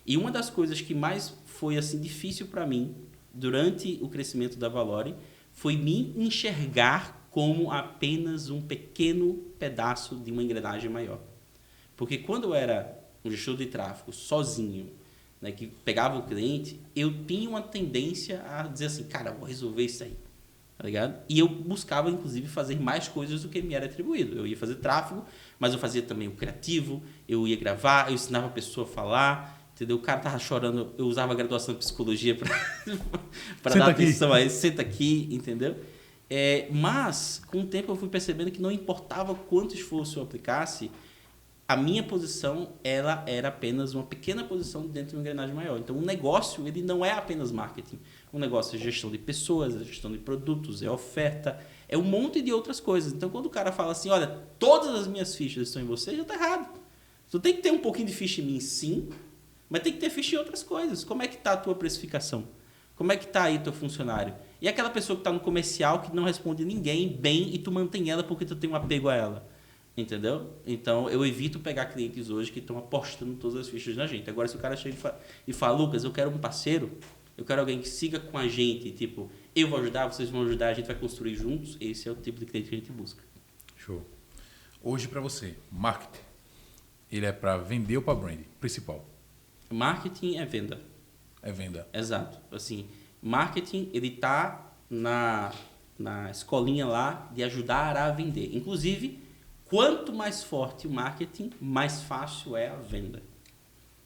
E uma das coisas que mais foi assim difícil para mim durante o crescimento da Valore foi me enxergar como apenas um pequeno pedaço de uma engrenagem maior. Porque quando eu era um gestor de tráfego sozinho, né, que pegava o cliente, eu tinha uma tendência a dizer assim, cara, eu vou resolver isso aí. Tá ligado? E eu buscava, inclusive, fazer mais coisas do que me era atribuído. Eu ia fazer tráfego, mas eu fazia também o criativo, eu ia gravar, eu ensinava a pessoa a falar, entendeu? O cara tava chorando, eu usava a graduação de psicologia para dar atenção a ele, senta aqui, entendeu? Mas, com o tempo, eu fui percebendo que não importava quanto esforço eu aplicasse, a minha posição ela era apenas uma pequena posição dentro de uma engrenagem maior. Então, o negócio ele não é apenas marketing. O negócio é gestão de pessoas, é gestão de produtos, é oferta, é um monte de outras coisas. Então, quando o cara fala assim, olha, todas as minhas fichas estão em você, já está errado. Tu tem que ter um pouquinho de ficha em mim, sim, mas tem que ter ficha em outras coisas. Como é que está a tua precificação? Como é que está aí teu funcionário? E aquela pessoa que está no comercial que não responde ninguém bem e tu mantém ela porque tu tem um apego a ela. Entendeu? Então, eu evito pegar clientes hoje que estão apostando todas as fichas na gente. Agora, se o cara chega e fala, Lucas, eu quero um parceiro, eu quero alguém que siga com a gente, tipo, eu vou ajudar, vocês vão ajudar, a gente vai construir juntos, esse é o tipo de cliente que a gente busca. Show. Hoje, para você, marketing, ele é para vender ou para branding? Principal. Marketing é venda. É venda. Exato. Assim, marketing, ele tá na escolinha lá de ajudar a vender. Inclusive, quanto mais forte o marketing, mais fácil é a venda.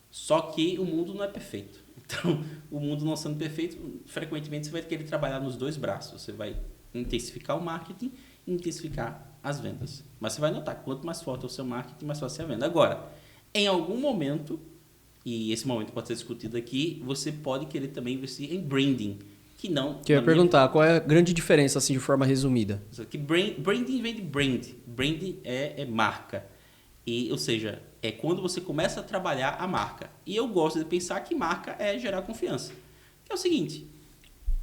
Só que o mundo não é perfeito. Então, o mundo não sendo perfeito, frequentemente você vai querer trabalhar nos dois braços. Você vai intensificar o marketing e intensificar as vendas. Mas você vai notar, quanto mais forte é o seu marketing, mais fácil é a venda. Agora, em algum momento, e esse momento pode ser discutido aqui, você pode querer também investir em branding. Que eu ia perguntar, qual é a grande diferença, assim, de forma resumida? Que branding vem de brand. Branding é marca. Ou seja, é quando você começa a trabalhar a marca. E eu gosto de pensar que marca é gerar confiança. Que é o seguinte,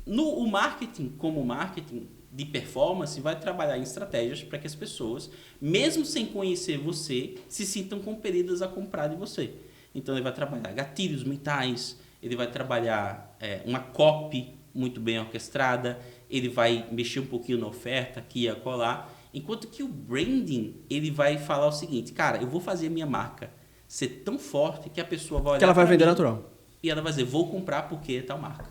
o marketing, como marketing de performance, vai trabalhar em estratégias para que as pessoas, mesmo sem conhecer você, se sintam compelidas a comprar de você. Então, ele vai trabalhar gatilhos mentais, ele vai trabalhar uma copy muito bem orquestrada, ele vai mexer um pouquinho na oferta, aqui e acolá, enquanto que o branding, ele vai falar o seguinte, cara, eu vou fazer a minha marca ser tão forte que a pessoa vai olhar que ela vai vender mim, natural. E ela vai dizer, vou comprar porque é tal marca,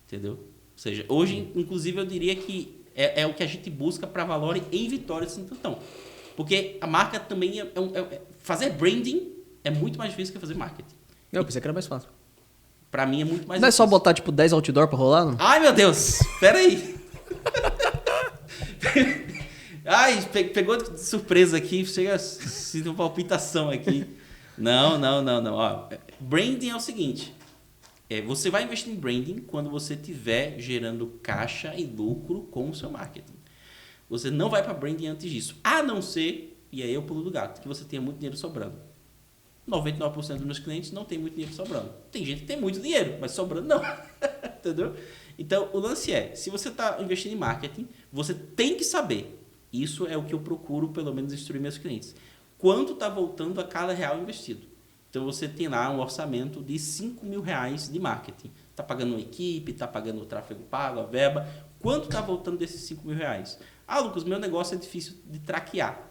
entendeu? Ou seja, hoje, inclusive, eu diria que é o que a gente busca para Valore em Vitória de Santo Antão. Porque a marca também fazer branding é muito mais difícil que fazer marketing. Eu pensei que era mais fácil. Pra mim é muito mais Não é difícil. só botar, tipo, 10 outdoor pra rolar, não? Ai, meu Deus! Pera aí! Ai, pegou de surpresa aqui, chega a sentir uma palpitação aqui. Não. Ó, branding é o seguinte, você vai investir em branding quando você estiver gerando caixa e lucro com o seu marketing. Você não vai para branding antes disso, a não ser, e aí eu pulo do gato, que você tenha muito dinheiro sobrando. 99% dos meus clientes não tem muito dinheiro sobrando. Tem gente que tem muito dinheiro, mas sobrando não. Entendeu? Então, o lance se você está investindo em marketing, você tem que saber, isso é o que eu procuro, pelo menos, instruir meus clientes, quanto está voltando a cada real investido. Então, você tem lá um orçamento de R$5.000 de marketing. Está pagando uma equipe, está pagando o tráfego pago, a verba. Quanto está voltando desses R$5.000? Ah, Lucas, meu negócio é difícil de traquear.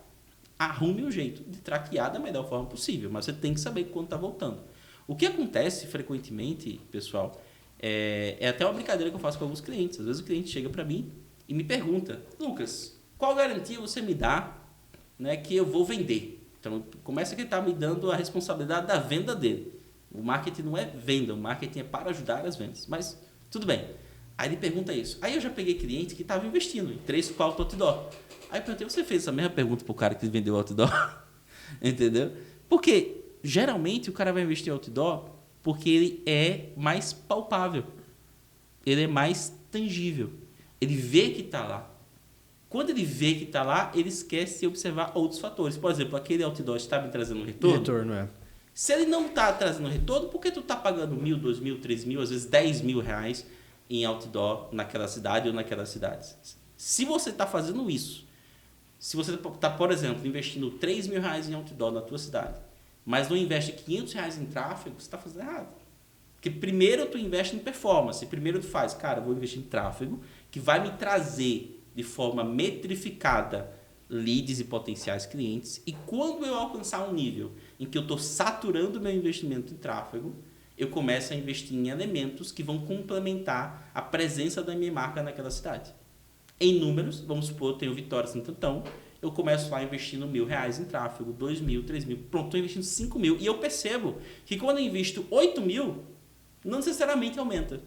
Arrume um jeito de traquear da melhor forma possível, mas você tem que saber quanto está voltando. O que acontece frequentemente, pessoal, é até uma brincadeira que eu faço com alguns clientes. Às vezes o cliente chega para mim e me pergunta, Lucas, qual garantia você me dá, né, que eu vou vender? Então, começa que ele está me dando a responsabilidade da venda dele. O marketing não é venda, o marketing é para ajudar as vendas. Mas, tudo bem. Aí ele pergunta isso. Aí eu já peguei cliente que estava investindo em 3, 4 outdoor. Aí eu perguntei, você fez essa mesma pergunta para o cara que vendeu outdoor? Entendeu? Porque, geralmente, o cara vai investir em outdoor porque ele é mais palpável. Ele é mais tangível. Ele vê que está lá. Quando ele vê que está lá, ele esquece de observar outros fatores. Por exemplo, aquele outdoor está me trazendo um retorno? Retorno, é. Se ele não está trazendo retorno, por que tu está pagando 1.000, 2.000, 3.000, às vezes R$10.000 em outdoor naquela cidade ou naquelas cidades? Se você está fazendo isso, Se você está, por exemplo, investindo R$3.000 em outdoor na tua cidade, mas não investe R$500 em tráfego, você está fazendo errado. Porque primeiro tu investe em performance, primeiro tu faz, cara, eu vou investir em tráfego, que vai me trazer de forma metrificada leads e potenciais clientes, e quando eu alcançar um nível em que eu estou saturando meu investimento em tráfego, eu começo a investir em elementos que vão complementar a presença da minha marca naquela cidade. Em números, vamos supor, eu tenho Vitória Santo Antão, eu começo lá investindo R$1.000 em tráfego, 2.000, 3.000, pronto, estou investindo 5.000, e eu percebo que quando eu invisto 8.000, não necessariamente aumenta.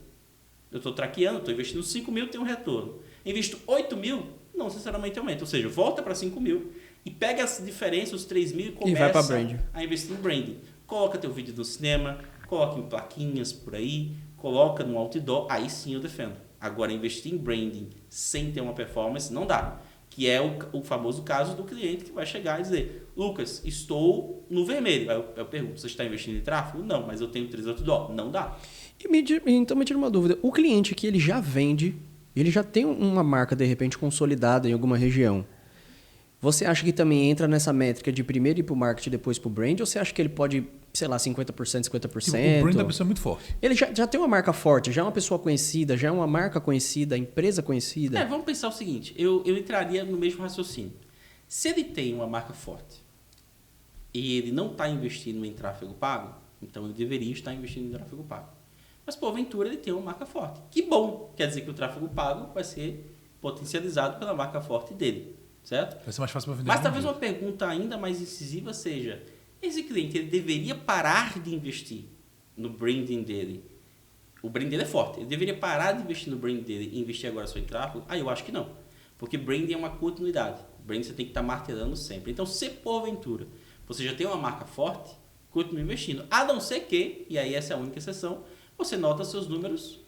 Eu estou traqueando, estou investindo 5.000, tem um retorno. Invisto 8.000, não necessariamente aumenta. Ou seja, volta para 5.000 e pega essa diferença, os 3.000 e começa a investir em branding. Coloca teu vídeo no cinema, coloca em plaquinhas por aí, coloca no outdoor, aí sim eu defendo. Agora, investir em branding sem ter uma performance, não dá. Que é o famoso caso do cliente que vai chegar e dizer, Lucas, estou no vermelho. Aí eu pergunto, você está investindo em tráfego? Não, mas eu tenho 3 outdoor. Não dá. Então me tira uma dúvida. O cliente que ele já vende, ele já tem uma marca, de repente, consolidada em alguma região. Você acha que também entra nessa métrica de primeiro ir para o marketing e depois para o brand? Ou você acha que ele pode, sei lá, 50%, 50%? Tipo, o brand da pessoa é muito forte. Ele já tem uma marca forte, já é uma pessoa conhecida, já é uma marca conhecida, empresa conhecida. Vamos pensar o seguinte, eu entraria no mesmo raciocínio. Se ele tem uma marca forte e ele não está investindo em tráfego pago, então ele deveria estar investindo em tráfego pago. Mas, porventura, ele tem uma marca forte. Que bom! Quer dizer que o tráfego pago vai ser potencializado pela marca forte dele. Certo? Vai ser mais fácil para vender. Mas talvez uma pergunta ainda mais incisiva seja, esse cliente ele deveria parar de investir no branding dele? O branding dele é forte. Ele deveria parar de investir no branding dele e investir agora só em tráfego? Eu acho que não. Porque branding é uma continuidade. Branding você tem que estar martelando sempre. Então, se porventura você já tem uma marca forte, continue investindo. A não ser que, e aí essa é a única exceção, você nota seus números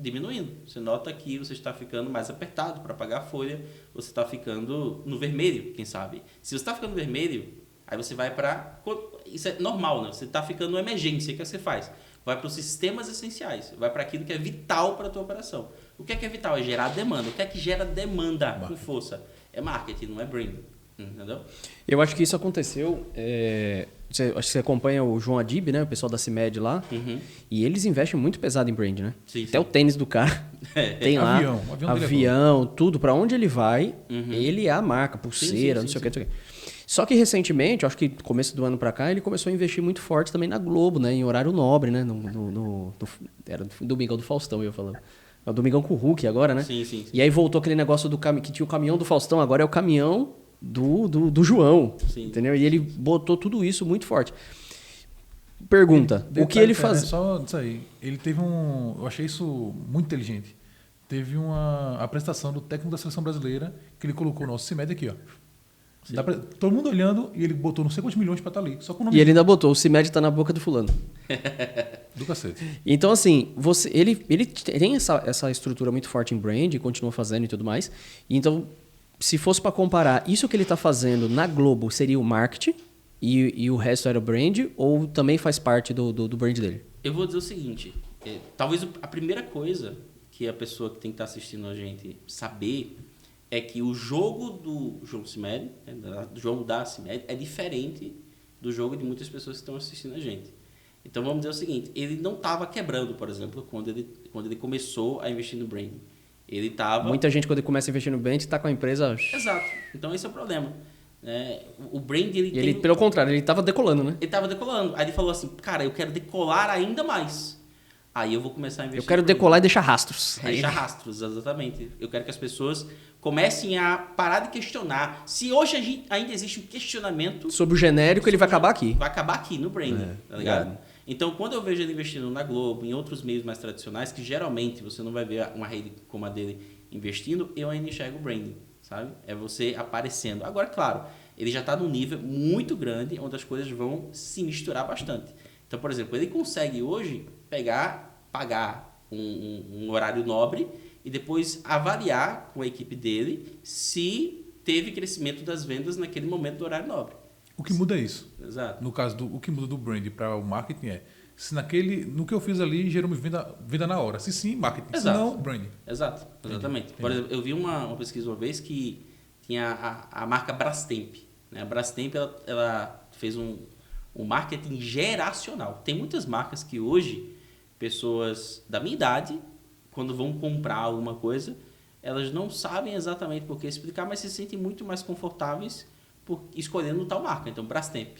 diminuindo. Você nota que você está ficando mais apertado para pagar a folha, você está ficando no vermelho, quem sabe. Se você está ficando no vermelho, aí você vai para... Isso é normal, né? Você está ficando no emergência, o que você faz? Vai para os sistemas essenciais, vai para aquilo que é vital para a tua operação. O que é vital? É gerar demanda. O que é que gera demanda com força? É marketing, não é branding. Entendeu? Eu acho que isso aconteceu... acho que você acompanha o João Adib, né? O pessoal da CIMED lá. E eles investem muito pesado em brand, né? Sim, Até o tênis do cara tem lá. Avião, tudo. Para onde ele vai, ele é a marca, pulseira, não sei o que. Só que recentemente, acho que começo do ano para cá, ele começou a investir muito forte também na Globo, né? Em horário nobre, né? Era do Domingão do Faustão, eu ia falando. É o Domingão com o Hulk agora, né? Sim. E aí voltou aquele negócio que tinha o caminhão do Faustão, agora é o caminhão do João, entendeu? E ele botou tudo isso muito forte. Pergunta, o que ele faz... Só isso aí, ele teve eu achei isso muito inteligente. Teve uma apresentação do técnico da seleção brasileira que ele colocou o nosso CIMED aqui, ó. Todo mundo olhando e ele botou não sei quantos milhões para estar ali. Só com o nome. E ele ainda botou, o CIMED tá na boca do fulano. Do cacete. Então, assim, ele tem essa estrutura muito forte em brand, continua fazendo e tudo mais. Então, se fosse para comparar, isso que ele está fazendo na Globo seria o marketing e o resto era o brand, ou também faz parte do brand dele? Eu vou dizer o seguinte, talvez a primeira coisa que a pessoa que tem que estar assistindo a gente saber é que o jogo do João CIMED, do jogo da CIMED, é diferente do jogo de muitas pessoas que estão assistindo a gente. Então vamos dizer o seguinte, ele não estava quebrando, por exemplo, quando ele começou a investir no branding. Ele tava... Muita gente, quando começa a investir no brand, está com a empresa... Exato. Então, esse é o problema. O brand, Pelo contrário, ele estava decolando, né? Ele estava decolando. Aí ele falou assim, cara, eu quero decolar ainda mais. Aí eu vou começar a investir. Eu quero decolar e deixar rastros. Deixar rastros, exatamente. Eu quero que as pessoas comecem a parar de questionar. Se hoje ainda existe um questionamento... Sobre o genérico, ele vai acabar aqui. Vai acabar aqui, no branding, tá ligado? Então, quando eu vejo ele investindo na Globo, em outros meios mais tradicionais, que geralmente você não vai ver uma rede como a dele investindo, eu ainda enxergo o branding, sabe? É você aparecendo. Agora, claro, ele já está num nível muito grande, onde as coisas vão se misturar bastante. Então, por exemplo, ele consegue hoje pagar um horário nobre e depois avaliar com a equipe dele se teve crescimento das vendas naquele momento do horário nobre. O que muda é isso. Exato. No caso, o que muda do brand para o marketing é se no que eu fiz ali gerou venda na hora. Se sim, marketing. Exato. Se não, branding. Exato, exatamente. Entendi. Por exemplo, eu vi uma pesquisa uma vez que tinha a marca Brastemp. Né? A Brastemp ela fez um marketing geracional. Tem muitas marcas que hoje, pessoas da minha idade, quando vão comprar alguma coisa, elas não sabem exatamente por que explicar, mas se sentem muito mais confortáveis por escolhendo tal marca. Então, Brastemp.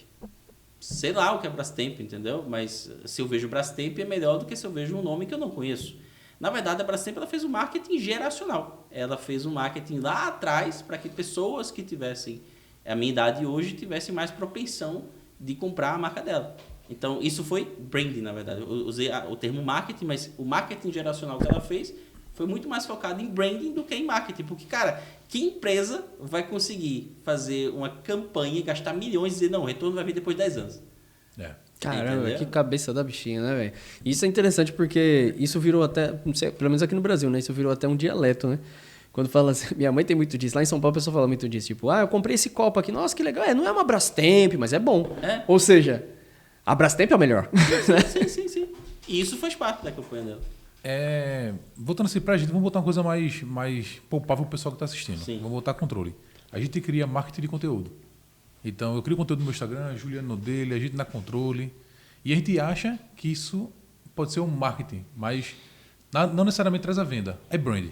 Sei lá o que é Brastemp, entendeu? Mas se eu vejo Brastemp é melhor do que se eu vejo um nome que eu não conheço. Na verdade, a Brastemp ela fez um marketing geracional. Ela fez um marketing lá atrás para que pessoas que tivessem a minha idade hoje tivessem mais propensão de comprar a marca dela. Então, isso foi branding, na verdade. Eu usei o termo marketing, mas o marketing geracional que ela fez foi muito mais focado em branding do que em marketing. Porque, cara, que empresa vai conseguir fazer uma campanha e gastar milhões e dizer, não, o retorno vai vir depois de 10 anos? Caramba, entendeu? que cabeça da bichinha, né, velho? Isso é interessante porque isso virou até, não sei, pelo menos aqui no Brasil, né? Isso virou até um dialeto, né? Quando fala assim, minha mãe tem muito disso. Lá em São Paulo a pessoa fala muito disso. Tipo, eu comprei esse copo aqui. Nossa, que legal. Não é uma Brastemp, mas é bom. É. Ou seja, a Brastemp é o melhor. Sim. E isso faz parte da campanha dela. Voltando assim pra gente, vamos botar uma coisa mais palpável pro pessoal que tá assistindo. Sim. Vamos botar controle. A gente cria marketing de conteúdo. Então, eu crio conteúdo no meu Instagram, Juliano no dele, a gente na controle. E a gente acha que isso pode ser um marketing, mas não necessariamente traz a venda. É brand.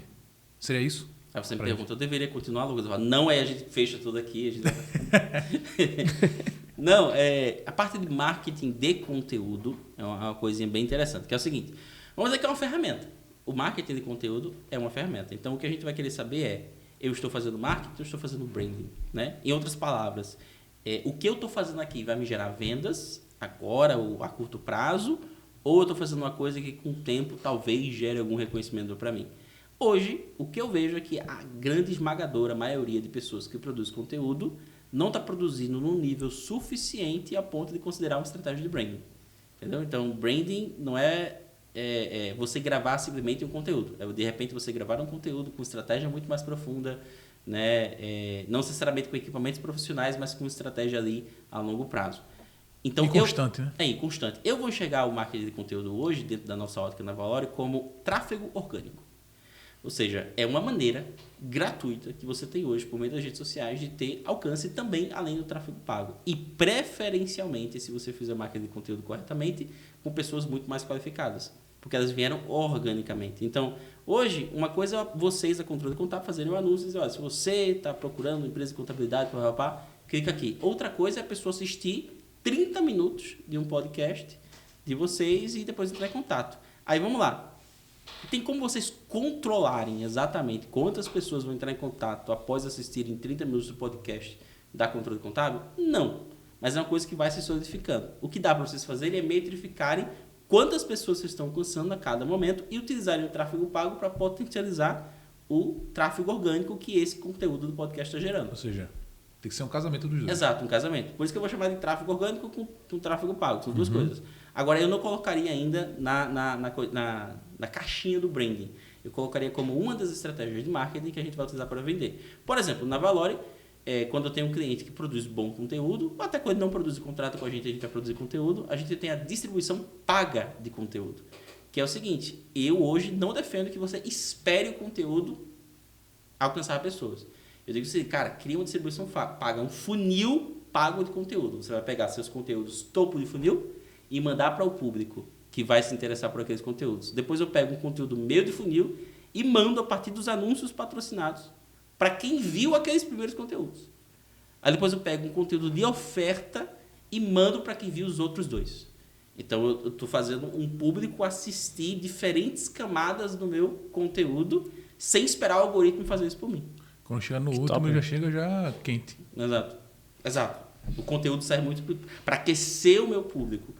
Seria isso? Aí você me Pra pergunta, eu deveria continuar, Lucas? Eu falo, não, aí a gente fecha tudo aqui. A gente... Não, a parte de marketing de conteúdo é uma coisinha bem interessante, que é o seguinte. Vamos dizer que é uma ferramenta. O marketing de conteúdo é uma ferramenta. Então, o que a gente vai querer saber é, eu estou fazendo marketing, eu estou fazendo branding. Né? Em outras palavras, o que eu estou fazendo aqui vai me gerar vendas agora ou a curto prazo, ou eu estou fazendo uma coisa que com o tempo talvez gere algum reconhecimento para mim. Hoje, o que eu vejo é que a grande esmagadora maioria de pessoas que produzem conteúdo não está produzindo num nível suficiente a ponto de considerar uma estratégia de branding. Entendeu? Então, branding não é você gravar simplesmente um conteúdo. De repente, você gravar um conteúdo com estratégia muito mais profunda, né? Não necessariamente com equipamentos profissionais, mas com estratégia ali a longo prazo. Então, e constante, né? Constante. Eu vou enxergar o marketing de conteúdo hoje, dentro da nossa ótica na Valore, como tráfego orgânico. Ou seja, é uma maneira gratuita que você tem hoje, por meio das redes sociais, de ter alcance também além do tráfego pago. E preferencialmente, se você fizer marketing de conteúdo corretamente, com pessoas muito mais qualificadas. Porque elas vieram organicamente. Então, hoje, uma coisa é vocês, da Controle Contábil, fazerem um anúncio e dizer, olha, se você está procurando uma empresa de contabilidade, clica aqui. Outra coisa é a pessoa assistir 30 minutos de um podcast de vocês e depois entrar em contato. Aí, vamos lá. Tem como vocês controlarem exatamente quantas pessoas vão entrar em contato após assistirem 30 minutos do podcast da Controle Contábil? Não. Mas é uma coisa que vai se solidificando. O que dá para vocês fazerem é metrificarem quantas pessoas vocês estão alcançando a cada momento e utilizarem o tráfego pago para potencializar o tráfego orgânico que esse conteúdo do podcast está gerando. Ou seja, tem que ser um casamento dos dois. Exato, um casamento. Por isso que eu vou chamar de tráfego orgânico com tráfego pago. São duas coisas. Agora, eu não colocaria ainda na caixinha do branding. Eu colocaria como uma das estratégias de marketing que a gente vai utilizar para vender. Por exemplo, na Valore, quando eu tenho um cliente que produz bom conteúdo, ou até quando não produz contrato com a gente vai produzir conteúdo, a gente tem a distribuição paga de conteúdo. Que é o seguinte, eu hoje não defendo que você espere o conteúdo alcançar pessoas. Eu digo assim, cara, cria uma distribuição paga, um funil pago de conteúdo. Você vai pegar seus conteúdos topo de funil e mandar para o público que vai se interessar por aqueles conteúdos. Depois eu pego um conteúdo meio de funil e mando a partir dos anúncios patrocinados para quem viu aqueles primeiros conteúdos. Aí depois eu pego um conteúdo de oferta e mando para quem viu os outros dois. Então eu estou fazendo um público assistir diferentes camadas do meu conteúdo sem esperar o algoritmo fazer isso por mim. Quando chega no último, já chega já quente. Exato. O conteúdo serve muito para aquecer o meu público.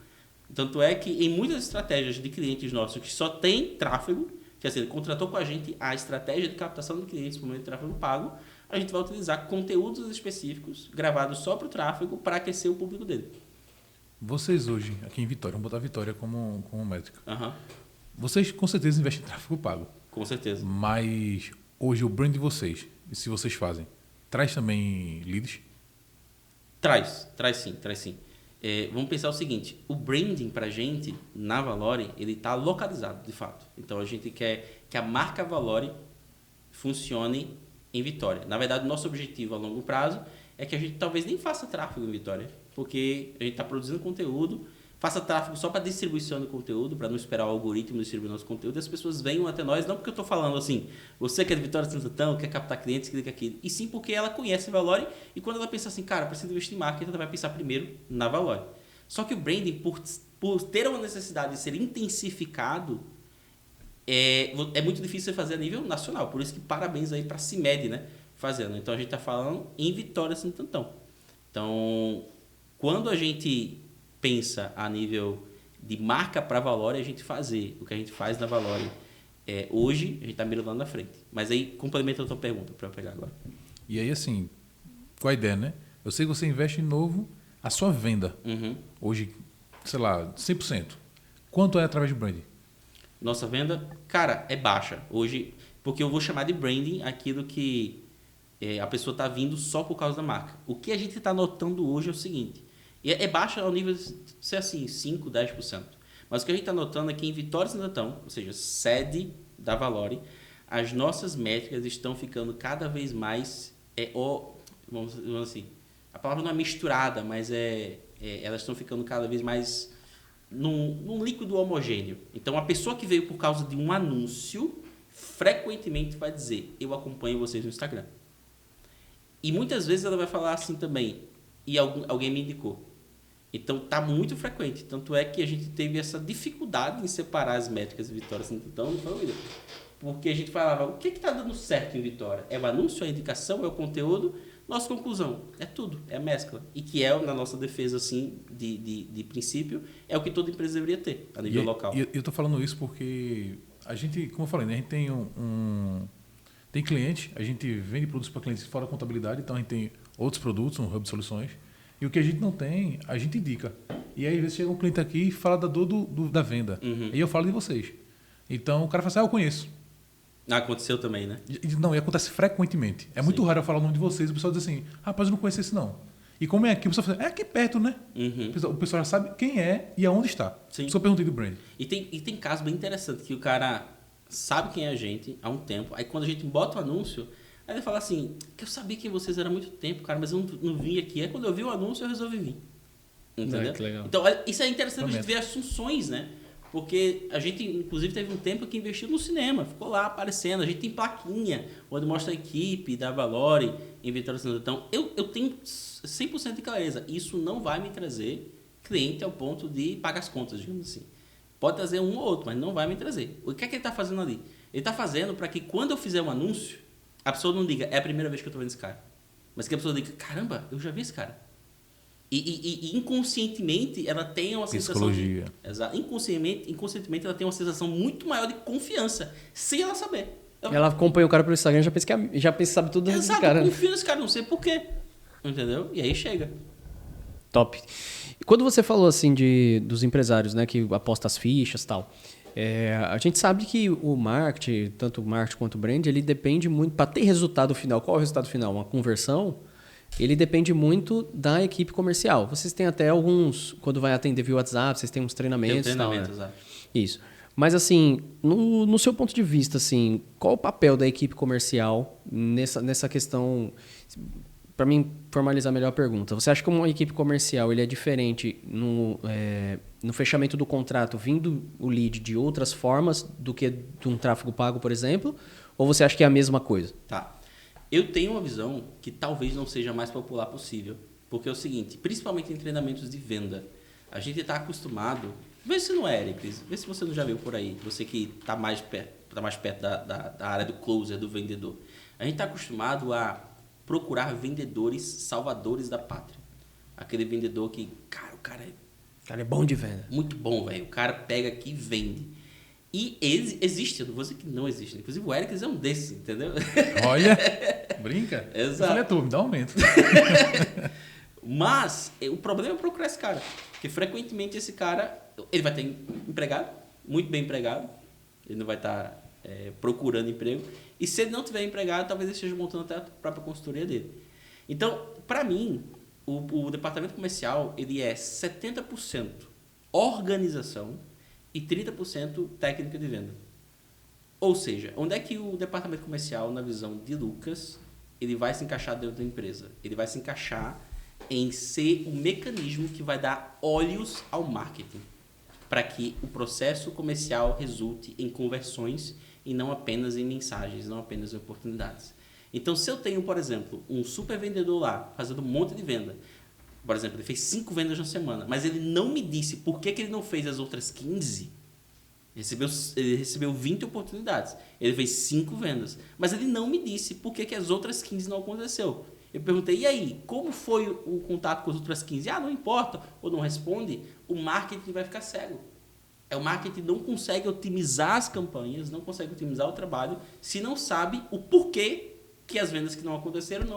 Tanto é que em muitas estratégias de clientes nossos que só tem tráfego, que assim, ele contratou com a gente a estratégia de captação de clientes por meio de tráfego pago, a gente vai utilizar conteúdos específicos gravados só para o tráfego para aquecer o público dele. Vocês hoje, aqui em Vitória, vamos botar Vitória como métrica. Uhum. Vocês com certeza investem em tráfego pago. Com certeza. Mas hoje o brand de vocês, e se vocês fazem, traz também leads? Traz sim. Vamos pensar o seguinte, o branding para a gente, na Valore, ele está localizado, de fato. Então, a gente quer que a marca Valore funcione em Vitória. Na verdade, o nosso objetivo a longo prazo é que a gente talvez nem faça tráfego em Vitória, porque a gente está produzindo conteúdo, faça tráfego só para distribuição do conteúdo, para não esperar o algoritmo distribuir nosso conteúdo, e as pessoas venham até nós, não porque eu estou falando assim, você que é de Vitória Santo Antão, quer captar clientes, clica aqui, e sim porque ela conhece a Valore, e quando ela pensa assim, cara, preciso investir em marketing, ela vai pensar primeiro na Valore. Só que o branding, por ter uma necessidade de ser intensificado, é muito difícil de fazer a nível nacional, por isso que parabéns aí para a CIMED, né, fazendo. Então a gente está falando em Vitória Santo Antão. Então, quando a gente pensa a nível de marca para Valore, a gente fazer o que a gente faz na Valore hoje, a gente está mirando lá na frente. Mas aí, complementa a tua pergunta para eu pegar agora. E aí, assim, qual a ideia, né? Eu sei que você investe em novo a sua venda. Hoje, sei lá, 100%. Quanto é através de branding? Nossa venda, cara, é baixa. Hoje, porque eu vou chamar de branding aquilo que a pessoa está vindo só por causa da marca. O que a gente está notando hoje é o seguinte, é baixa ao nível de ser assim, 5%, 10%. Mas o que a gente está notando é que em Vitória Santo Antão, ou seja, sede da Valore, as nossas métricas estão ficando cada vez mais, vamos assim, a palavra não é misturada, mas elas estão ficando cada vez mais num líquido homogêneo. Então, a pessoa que veio por causa de um anúncio, frequentemente vai dizer, eu acompanho vocês no Instagram. E muitas vezes ela vai falar assim também, e alguém me indicou. Então está muito frequente. Tanto é que a gente teve essa dificuldade em separar as métricas de Vitória Santo Antão e família. Porque a gente falava, o que está dando certo em Vitória? É o anúncio, é a indicação, é o conteúdo? Nossa conclusão, é tudo, é a mescla. E que na nossa defesa assim, de princípio, é o que toda empresa deveria ter, a nível local. E eu estou falando isso porque a gente, como eu falei, né, a gente tem tem cliente, a gente vende produtos para clientes fora da contabilidade, então a gente tem outros produtos, um hub de soluções. E o que a gente não tem, a gente indica. E aí, às vezes, chega um cliente aqui e fala da dor da venda. E eu falo de vocês. Então, o cara fala assim, eu conheço. Aconteceu também, né? Não, e acontece frequentemente. É muito raro eu falar o nome de vocês e o pessoal diz assim, rapaz, eu não conheço esse não. E como é aqui, o pessoal fala, é aqui perto, né? O pessoal já sabe quem é e aonde está. Sim. Só perguntei do brand. E tem casos bem interessantes que o cara sabe quem é a gente há um tempo. Aí, quando a gente bota o anúncio... Aí ele fala assim, que eu sabia que vocês eram há muito tempo, cara, mas eu não vim aqui. Aí quando eu vi o anúncio, eu resolvi vir. Entendeu? Que legal. Então, isso é interessante a gente ver as funções, né? Porque a gente, inclusive, teve um tempo que investiu no cinema. Ficou lá aparecendo. A gente tem plaquinha, onde mostra a equipe da Valore em Vitória Santo Antão. Eu tenho 100% de clareza. Isso não vai me trazer cliente ao ponto de pagar as contas, digamos assim. Pode trazer um ou outro, mas não vai me trazer. O que é que ele está fazendo ali? Ele está fazendo para que quando eu fizer um anúncio, a pessoa não diga, é a primeira vez que eu estou vendo esse cara. Mas que a pessoa diga, caramba, eu já vi esse cara. E inconscientemente ela tem uma sensação... Psicologia. Exato. Inconscientemente ela tem uma sensação muito maior de confiança, sem ela saber. Ela acompanha o cara pelo Instagram e já pensa que sabe tudo desse cara. Eu confio nesse cara, não sei porquê. Entendeu? E aí chega. Top. E quando você falou assim dos empresários, né, que apostam as fichas e tal... a gente sabe que o marketing, tanto o marketing quanto o brand, ele depende muito, para ter resultado final, qual é o resultado final? Uma conversão, ele depende muito da equipe comercial. Vocês têm até alguns, quando vai atender via WhatsApp, vocês têm uns treinamentos. Tem treinamento, tal, né? exato. Isso. Mas assim, no seu ponto de vista, assim, qual o papel da equipe comercial nessa questão... Para mim, formalizar melhor a pergunta. Você acha que uma equipe comercial ele é diferente no fechamento do contrato, vindo o lead de outras formas do que de um tráfego pago, por exemplo? Ou você acha que é a mesma coisa? Tá. Eu tenho uma visão que talvez não seja a mais popular possível. Porque é o seguinte, principalmente em treinamentos de venda, a gente está acostumado... Vê se não é, Eric, vê se você não já viu por aí. Você que está mais perto da área do closer, do vendedor. A gente está acostumado a procurar vendedores salvadores da pátria. Aquele vendedor que, cara, o cara é bom de venda. Muito bom, velho. O cara pega aqui e vende. E existe, eu não vou dizer que não existe. Inclusive o Eric é um desses, entendeu? Olha, brinca. Exato. Eu falei, me dá um aumento. Mas o problema é procurar esse cara. Porque frequentemente esse cara, ele vai ter empregado, muito bem empregado. Ele não vai estar procurando emprego. E se ele não tiver empregado, talvez ele esteja montando até a própria consultoria dele. Então, para mim, o departamento comercial ele é 70% organização e 30% técnica de venda. Ou seja, onde é que o departamento comercial, na visão de Lucas, ele vai se encaixar dentro da empresa. Ele vai se encaixar em ser o mecanismo que vai dar olhos ao marketing, para que o processo comercial resulte em conversões e não apenas em mensagens, não apenas em oportunidades. Então, se eu tenho, por exemplo, um super vendedor lá, fazendo um monte de venda, por exemplo, ele fez 5 vendas na semana, mas ele não me disse por que ele não fez as outras 15, ele recebeu 20 oportunidades, ele fez 5 vendas, mas ele não me disse por que as outras 15 não aconteceu. Eu perguntei, e aí, como foi o contato com as outras 15? Não importa, ou não responde, o marketing vai ficar cego. O marketing não consegue otimizar as campanhas, não consegue otimizar o trabalho, se não sabe o porquê que as vendas que não aconteceram.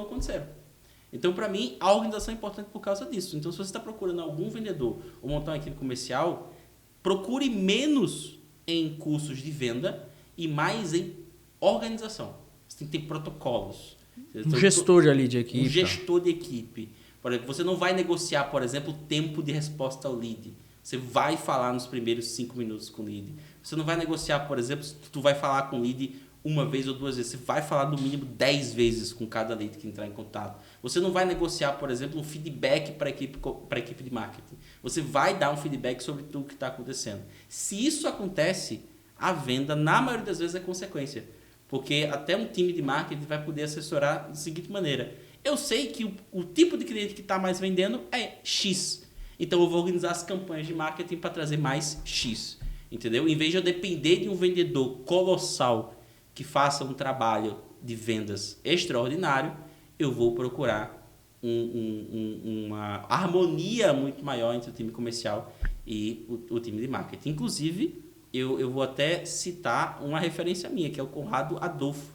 Então, para mim, a organização é importante por causa disso. Então, se você está procurando algum vendedor ou montar uma equipe comercial, procure menos em cursos de venda e mais em organização. Você tem que ter protocolos. Um gestor ali de equipe. Um gestor de equipe. Por exemplo, você não vai negociar, por exemplo, o tempo de resposta ao lead. Você vai falar nos primeiros 5 minutos com o lead. Você não vai negociar, por exemplo, se tu vai falar com o lead uma vez ou 2 vezes. Você vai falar no mínimo 10 vezes com cada lead que entrar em contato. Você não vai negociar, por exemplo, um feedback para a equipe de marketing. Você vai dar um feedback sobre tudo que está acontecendo. Se isso acontece, a venda, na maioria das vezes, é consequência. Porque até um time de marketing vai poder assessorar da seguinte maneira. Eu sei que o tipo de cliente que está mais vendendo é X. Então, eu vou organizar as campanhas de marketing para trazer mais X. Entendeu? Em vez de eu depender de um vendedor colossal que faça um trabalho de vendas extraordinário, eu vou procurar uma harmonia muito maior entre o time comercial e o time de marketing. Inclusive, eu vou até citar uma referência minha, que é o Conrado Adolfo,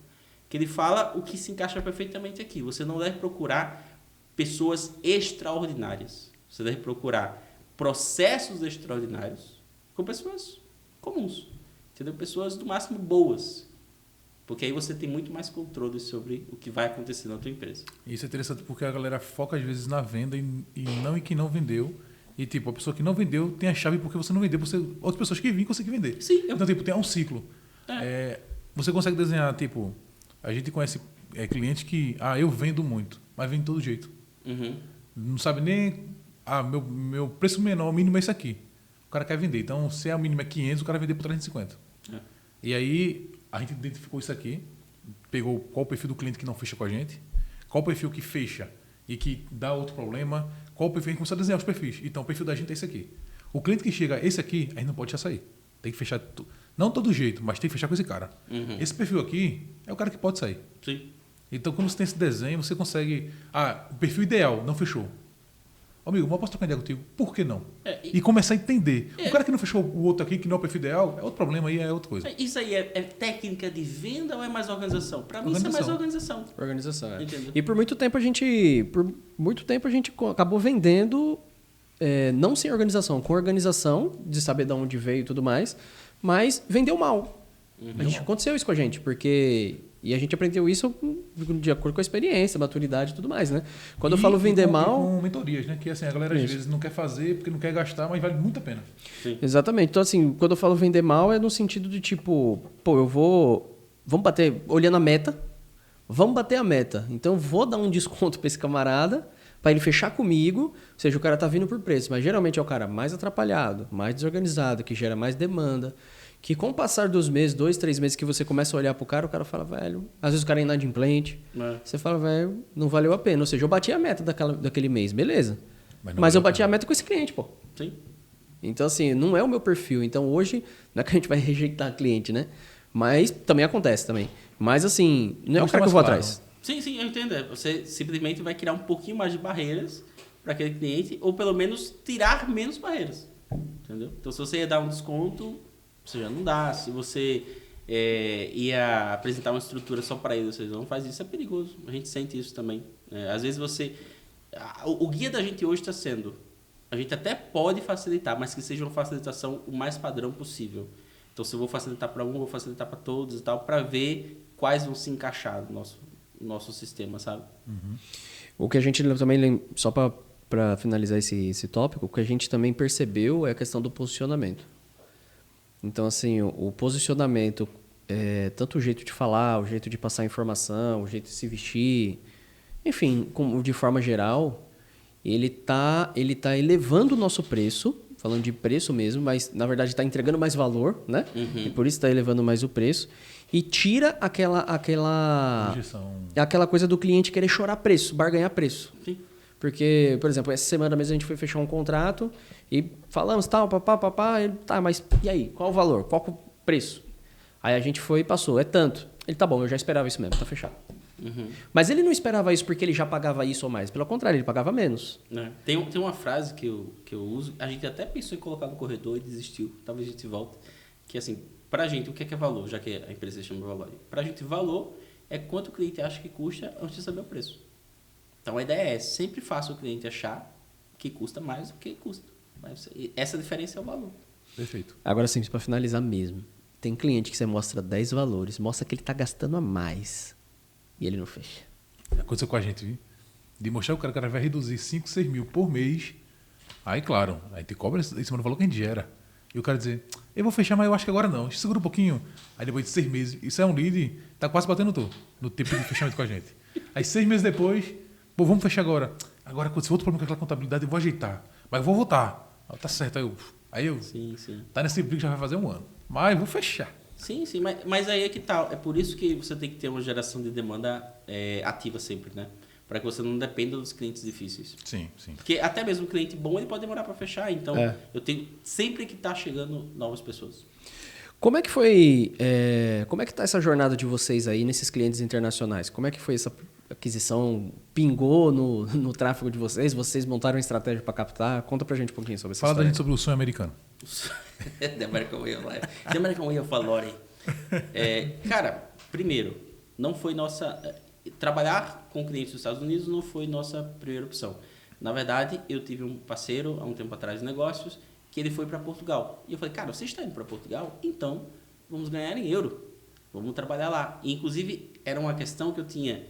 que ele fala o que se encaixa perfeitamente aqui. Você não deve procurar pessoas extraordinárias. Você deve procurar processos extraordinários com pessoas comuns. Entendeu? Pessoas, do máximo, boas. Porque aí você tem muito mais controle sobre o que vai acontecer na tua empresa. Isso é interessante porque a galera foca às vezes na venda e não em quem não vendeu. E tipo, a pessoa que não vendeu tem a chave porque você não vendeu, outras pessoas que vêm conseguem vender. Sim. Então, tipo, tem um ciclo. Você consegue desenhar, tipo, a gente conhece clientes que, eu vendo muito, mas vende de todo jeito. Uhum. Não sabe nem, meu preço menor, o mínimo é esse aqui. O cara quer vender. Então, se o mínimo é 500, o cara vai vender por 350. E aí, a gente identificou isso aqui, pegou qual o perfil do cliente que não fecha com a gente, qual o perfil que fecha e que dá outro problema, qual o perfil, a gente começou a desenhar os perfis. Então, o perfil da gente é esse aqui. O cliente que chega, esse aqui, a gente não pode deixar sair. Tem que fechar, não todo jeito, mas tem que fechar com esse cara. Uhum. Esse perfil aqui é o cara que pode sair. Sim. Então, quando você tem esse desenho, você consegue... o perfil ideal, não fechou. Amigo, mas posso trocar ideia contigo? Por que não? E começar a entender. O cara que não fechou o outro aqui, que não é o perfil ideal, é outro problema aí, é outra coisa. Isso aí é técnica de venda ou é mais organização? Para mim, isso é mais organização. Organização, é. Entendeu? E por muito tempo a gente acabou vendendo, não sem organização, com organização, de saber de onde veio e tudo mais, mas vendeu mal. Aconteceu isso com a gente, porque... E a gente aprendeu isso de acordo com a experiência, maturidade e tudo mais, né? Quando eu falo vender mal... com mentorias, né? Que assim, a galera às vezes não quer fazer porque não quer gastar, mas vale muito a pena. Sim. Exatamente. Então, assim, quando eu falo vender mal é no sentido de tipo... Vamos bater... Olhando a meta. Vamos bater a meta. Então, vou dar um desconto para esse camarada para ele fechar comigo. Ou seja, o cara tá vindo por preço. Mas geralmente é o cara mais atrapalhado, mais desorganizado, que gera mais demanda. Que com o passar dos meses, 2, 3 meses que você começa a olhar pro cara, o cara fala, velho... Às vezes o cara é inadimplente. Você fala, velho, não valeu a pena. Ou seja, eu bati a meta daquele mês, beleza. Mas eu bati a meta com esse cliente, pô. Sim. Então, assim, não é o meu perfil. Então, hoje, não é que a gente vai rejeitar cliente, né? Mas também acontece também. Mas, assim, não é o cara que eu vou atrás. Sim, eu entendo. Você simplesmente vai criar um pouquinho mais de barreiras para aquele cliente, ou pelo menos tirar menos barreiras. Entendeu? Então, se você ia dar um desconto... Você já não dá. Se você ia apresentar uma estrutura só para ele, vocês não faz isso, é perigoso. A gente sente isso também. Às vezes você... O guia da gente hoje está sendo... A gente até pode facilitar, mas que seja uma facilitação o mais padrão possível. Então, se eu vou facilitar para um, eu vou facilitar para todos e tal, para ver quais vão se encaixar no nosso sistema, sabe? Uhum. O que a gente também... Só para finalizar esse tópico, o que a gente também percebeu é a questão do posicionamento. Então, assim, o posicionamento tanto o jeito de falar, o jeito de passar informação, o jeito de se vestir, enfim, de forma geral, ele tá elevando o nosso preço, falando de preço mesmo, mas na verdade está entregando mais valor, né? E por isso está elevando mais o preço. E tira aquela coisa do cliente querer chorar preço, barganhar preço. Sim. Porque, por exemplo, essa semana mesmo a gente foi fechar um contrato e falamos tal, papá, ele, tá, mas e aí? Qual o valor? Qual o preço? Aí a gente foi e passou, é tanto. Ele, tá bom, eu já esperava isso mesmo, tá fechado. Mas ele não esperava isso porque ele já pagava isso ou mais. Pelo contrário, ele pagava menos. Tem uma frase que eu uso, a gente até pensou em colocar no corredor e desistiu, talvez a gente volte, que assim, pra gente, o que é valor, já que a empresa se chama valor? Pra gente, valor é quanto o cliente acha que custa antes de saber o preço. Então a ideia é, sempre faça o cliente achar que custa mais do que custa. Mas essa diferença é o valor. Perfeito. Agora sim, para finalizar mesmo. Tem cliente que você mostra 10 valores, mostra que ele tá gastando a mais e ele não fecha. Aconteceu com a gente, viu? De mostrar que o cara vai reduzir 5, 6 mil por mês. Aí, claro, a gente cobra em cima do valor que a gente gera. E o cara dizer, eu vou fechar, mas eu acho que agora não. Segura um pouquinho. Aí depois de 6 meses, isso é um lead, tá quase batendo no tempo de fechamento com a gente. Aí 6 meses depois, pô, vamos fechar agora. Agora aconteceu outro problema com aquela contabilidade, eu vou ajeitar. Mas eu vou voltar. Tá certo, aí eu Sim. Tá nesse briga já vai fazer um ano. Mas vou fechar. Sim, mas aí é que tal. É por isso que você tem que ter uma geração de demanda ativa sempre, né? Para que você não dependa dos clientes difíceis. Sim. Porque até mesmo o cliente bom, ele pode demorar para fechar. Então, eu tenho sempre que tá chegando novas pessoas. Como é que foi... como é que tá essa jornada de vocês aí nesses clientes internacionais? Como é que foi essa aquisição? Pingou no tráfego de vocês? Vocês montaram uma estratégia para captar? Conta pra gente um pouquinho sobre essa Fala da história. gente sobre o sonho americano. The American Way of Life. The American Way of Valore. Cara, primeiro, não foi nossa... Trabalhar com clientes dos Estados Unidos não foi nossa primeira opção. Na verdade, eu tive um parceiro, há um tempo atrás, de negócios, que ele foi para Portugal. E eu falei, cara, você está indo para Portugal? Então, vamos ganhar em euro. Vamos trabalhar lá. E, inclusive, era uma questão que eu tinha,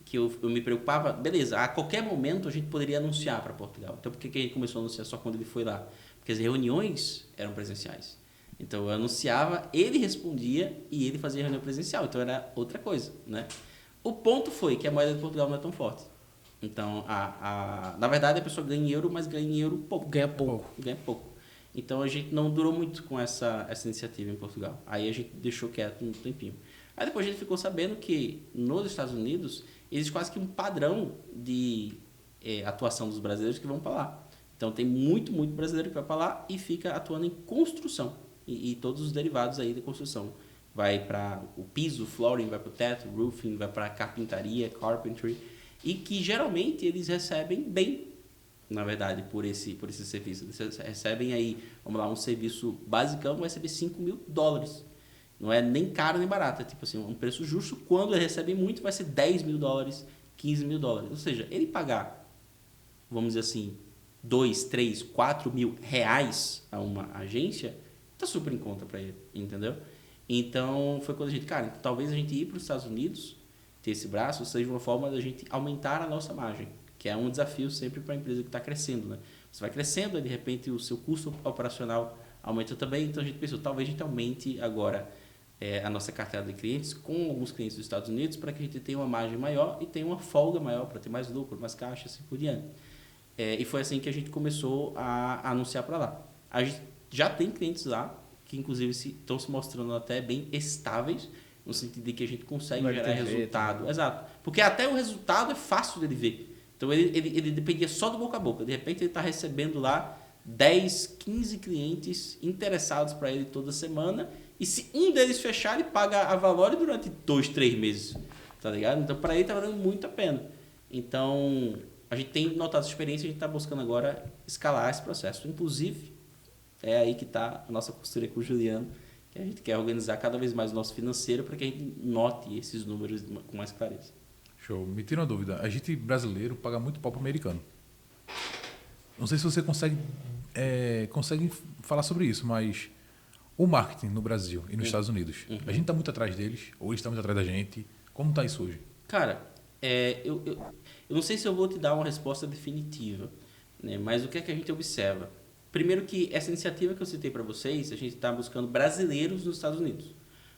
que eu me preocupava. Beleza, a qualquer momento a gente poderia anunciar para Portugal. Então, por que a gente começou a anunciar só quando ele foi lá? Porque as reuniões eram presenciais. Então, eu anunciava, ele respondia e ele fazia reunião presencial. Então, era outra coisa, né? O ponto foi que a moeda de Portugal não é tão forte. Então, na verdade, a pessoa ganha em euro, mas ganha em euro pouco. Ganha pouco. Ganha pouco. Então, a gente não durou muito com essa iniciativa em Portugal. Aí, a gente deixou quieto um tempinho. Aí, depois, a gente ficou sabendo que nos Estados Unidos, existe quase que um padrão de atuação dos brasileiros que vão para lá. Então, tem muito brasileiro que vai para lá e fica atuando em construção. E todos os derivados aí da construção. Vai para o piso, flooring, vai para o teto, roofing, vai para carpintaria, carpentry, e que geralmente eles recebem bem, na verdade, por esse serviço. Eles recebem aí, vamos lá, um serviço basicão vai receber $5.000. Não é nem caro nem barato, é tipo assim, um preço justo. Quando ele recebe muito, vai ser $10.000, $15.000. Ou seja, ele pagar, vamos dizer assim, 2, 3, 4 mil reais a uma agência, tá super em conta para ele, entendeu? Então, foi quando a gente, cara, talvez a gente ir para os Estados Unidos, ter esse braço, seja uma forma da gente aumentar a nossa margem, que é um desafio sempre para a empresa que está crescendo, né? Você vai crescendo, de repente o seu custo operacional aumenta também, então a gente pensou, talvez a gente aumente agora a nossa carteira de clientes com alguns clientes dos Estados Unidos para que a gente tenha uma margem maior e tenha uma folga maior para ter mais lucro, mais caixa, assim por diante. E foi assim que a gente começou a anunciar para lá. A gente já tem clientes lá, que inclusive estão se mostrando até bem estáveis, no sentido de que a gente consegue gerar resultado. Exato. Porque até o resultado é fácil dele ver. Então ele dependia só do boca a boca. De repente ele está recebendo lá 10, 15 clientes interessados para ele toda semana, e se um deles fechar, ele paga a Valore durante 2, 3 meses. Tá ligado? Então para ele está valendo muito a pena. Então a gente tem notado essa experiência e a gente está buscando agora escalar esse processo. Inclusive, é aí que está a nossa consultoria com o Juliano, que a gente quer organizar cada vez mais o nosso financeiro para que a gente note esses números com mais clareza. Show. Me tira uma dúvida. A gente brasileiro paga muito pau pro americano. Não sei se você consegue falar sobre isso, mas o marketing no Brasil e nos Estados Unidos, a gente está muito atrás deles, ou eles estão muito atrás da gente. Como está isso hoje? Cara, eu não sei se eu vou te dar uma resposta definitiva, né? Mas o que é que a gente observa? Primeiro que essa iniciativa que eu citei para vocês, a gente está buscando brasileiros nos Estados Unidos.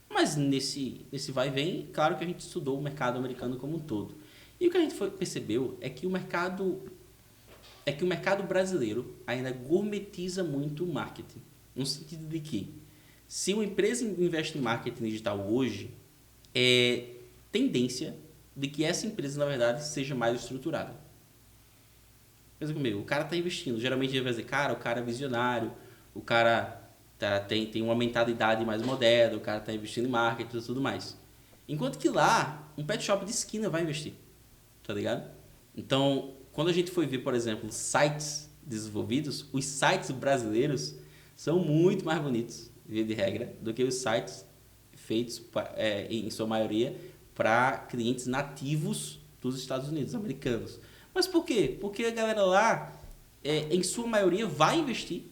Mas nesse vai e vem, claro que a gente estudou o mercado americano como um todo. E o que a gente percebeu é que o mercado brasileiro ainda gourmetiza muito o marketing. No sentido de que, se uma empresa investe em marketing digital hoje, é tendência de que essa empresa, na verdade, seja mais estruturada. Pensa comigo, o cara está investindo. Geralmente ele vai dizer, o cara é visionário, o cara tem uma mentalidade mais moderna, o cara está investindo em marketing e tudo mais. Enquanto que lá, um pet shop de esquina vai investir. Tá ligado? Então, quando a gente foi ver, por exemplo, sites desenvolvidos, os sites brasileiros são muito mais bonitos, via de regra, do que os sites feitos, em sua maioria, para clientes nativos dos Estados Unidos, americanos. Mas por quê? Porque a galera lá, em sua maioria, vai investir.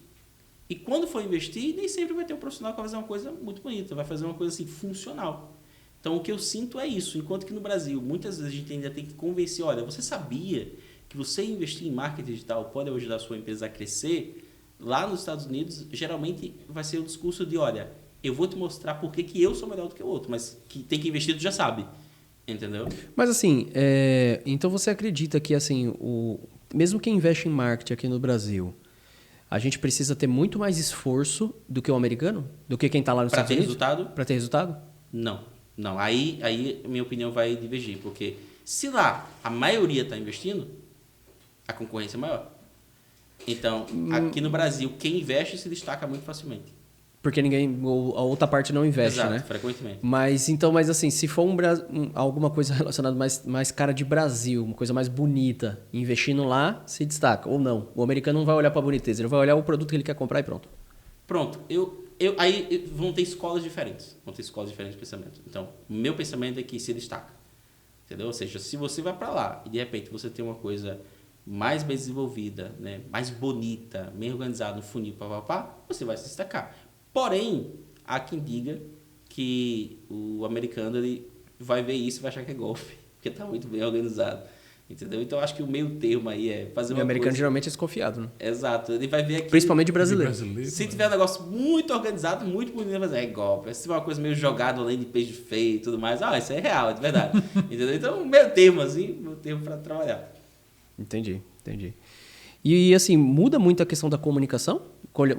E quando for investir, nem sempre vai ter um profissional que vai fazer uma coisa muito bonita, vai fazer uma coisa assim, funcional. Então, o que eu sinto é isso. Enquanto que no Brasil, muitas vezes a gente ainda tem que convencer, olha, você sabia que você investir em marketing digital pode ajudar a sua empresa a crescer? Lá nos Estados Unidos, geralmente vai ser o discurso de, olha, eu vou te mostrar por que eu sou melhor do que o outro, mas que tem que investir, tu já sabe. Entendeu? Mas assim, então você acredita que assim, mesmo quem investe em marketing aqui no Brasil, a gente precisa ter muito mais esforço do que o americano? Do que quem está lá nos Estados Unidos? Para ter resultado? Não. Aí minha opinião vai divergir, porque se lá a maioria está investindo, a concorrência é maior. Então, aqui no Brasil, quem investe se destaca muito facilmente. Porque a outra parte não investe, exato, né? Frequentemente. Mas assim, se for alguma coisa relacionada mais cara de Brasil, uma coisa mais bonita, investindo lá, se destaca. Ou não. O americano não vai olhar para a boniteza, ele vai olhar o produto que ele quer comprar e pronto. Pronto. Aí vão ter escolas diferentes. De pensamento. Então, o meu pensamento é que se destaca. Entendeu? Ou seja, se você vai para lá e de repente você tem uma coisa mais bem desenvolvida, né? Mais bonita, bem organizada, no funil, você vai se destacar. Porém, há quem diga que o americano ele vai ver isso e vai achar que é golpe, porque está muito bem organizado. Entendeu? Então, acho que o meio termo aí é fazer uma coisa... O americano geralmente é desconfiado, né? Exato. Ele vai ver aqui... Principalmente brasileiro. Se tiver um negócio muito organizado, muito bonito, mas é golpe. Se tiver uma coisa meio jogada, além de peixe feio e tudo mais, isso é real, é de verdade. Entendeu? Então, meio termo, assim, meio termo para trabalhar. Entendi. E assim, muda muito a questão da comunicação?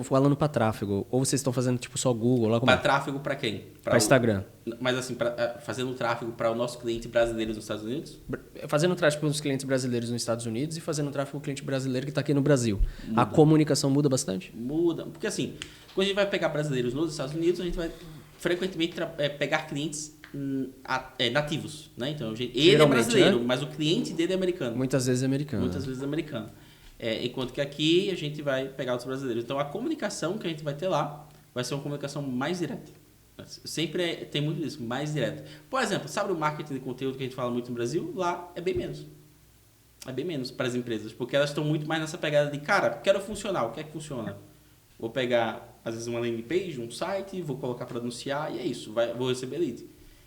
Falando para tráfego, ou vocês estão fazendo tipo só Google lá? Para tráfego para quem? Para Instagram. Mas assim, fazendo tráfego para o nosso cliente brasileiro nos Estados Unidos? Fazendo tráfego para os clientes brasileiros nos Estados Unidos e fazendo tráfego para o cliente brasileiro que está aqui no Brasil. Muda. A comunicação muda bastante? Muda, porque assim, quando a gente vai pegar brasileiros nos Estados Unidos, a gente vai frequentemente pegar clientes nativos, né? Então, ele é brasileiro, né? Mas o cliente dele é americano. Muitas vezes é americano. Enquanto que aqui a gente vai pegar os brasileiros. Então, a comunicação que a gente vai ter lá vai ser uma comunicação mais direta. Sempre tem muito disso, mais direta. Por exemplo, sabe o marketing de conteúdo que a gente fala muito no Brasil? Lá é bem menos. É bem menos para as empresas, porque elas estão muito mais nessa pegada de, quero funcionar, o que é que funciona? Vou pegar, às vezes, uma landing page, um site, vou colocar para anunciar e é isso, vou receber lead.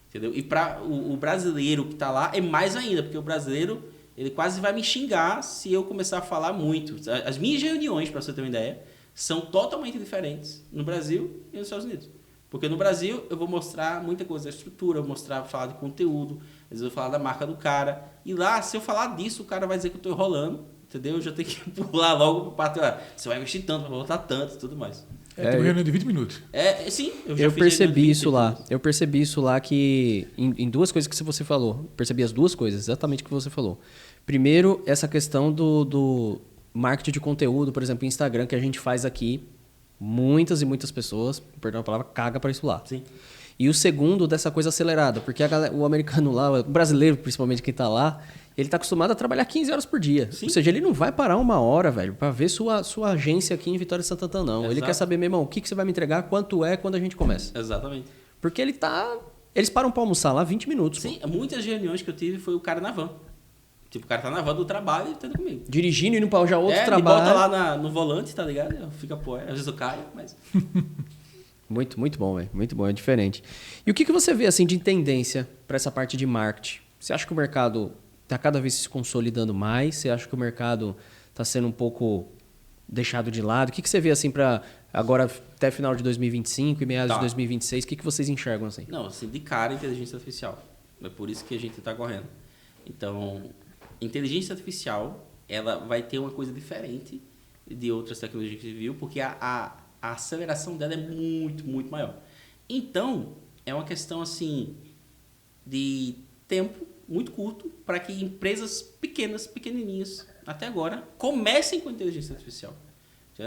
Entendeu? E para o brasileiro que está lá é mais ainda, porque o brasileiro ele quase vai me xingar se eu começar a falar muito. As minhas reuniões, para você ter uma ideia, são totalmente diferentes no Brasil e nos Estados Unidos. Porque no Brasil eu vou mostrar muita coisa da estrutura, vou falar de conteúdo, às vezes eu vou falar da marca do cara. E lá, se eu falar disso, o cara vai dizer que eu estou enrolando, entendeu? Eu já tenho que pular logo para o pato. Você vai investir tanto, vai voltar tanto e tudo mais. Tem uma reunião de 20 minutos. Sim. Eu percebi isso lá. Eu percebi isso lá que em duas coisas que você falou. Percebi as duas coisas, exatamente o que você falou. Primeiro, essa questão do marketing de conteúdo, por exemplo, Instagram, que a gente faz aqui. Muitas e muitas pessoas, perdão a palavra, caga para isso lá. Sim. E o segundo, dessa coisa acelerada. Porque o americano lá, o brasileiro principalmente que está lá, ele está acostumado a trabalhar 15 horas por dia. Sim. Ou seja, ele não vai parar uma hora, velho, para ver sua agência aqui em Vitória de Santo Antão, não. Exato. Ele quer saber, meu irmão, o que você vai me entregar, quanto é, quando a gente começa. Exatamente. Porque eles param para almoçar lá 20 minutos. Sim, muitas reuniões que eu tive foi o cara na van. Tipo, o cara tá na van do trabalho e tá comigo. Dirigindo e indo para já outro trabalho. Ele bota lá no volante, tá ligado? Fica às vezes eu caio, mas... Muito, muito bom, velho. Muito bom, é diferente. E o que você vê assim de tendência para essa parte de marketing? Você acha que o mercado está cada vez se consolidando mais? Você acha que o mercado está sendo um pouco deixado de lado? O que você vê assim para agora até final de 2025 e meados Tá. de 2026, o que vocês enxergam assim? Não, assim, de cara, inteligência artificial. É por isso que a gente está correndo. Então, inteligência artificial, ela vai ter uma coisa diferente de outras tecnologias que a gente viu, porque a aceleração dela é muito, muito maior. Então, é uma questão, assim, de tempo muito curto para que empresas pequenas, pequenininhas, até agora, comecem com inteligência artificial.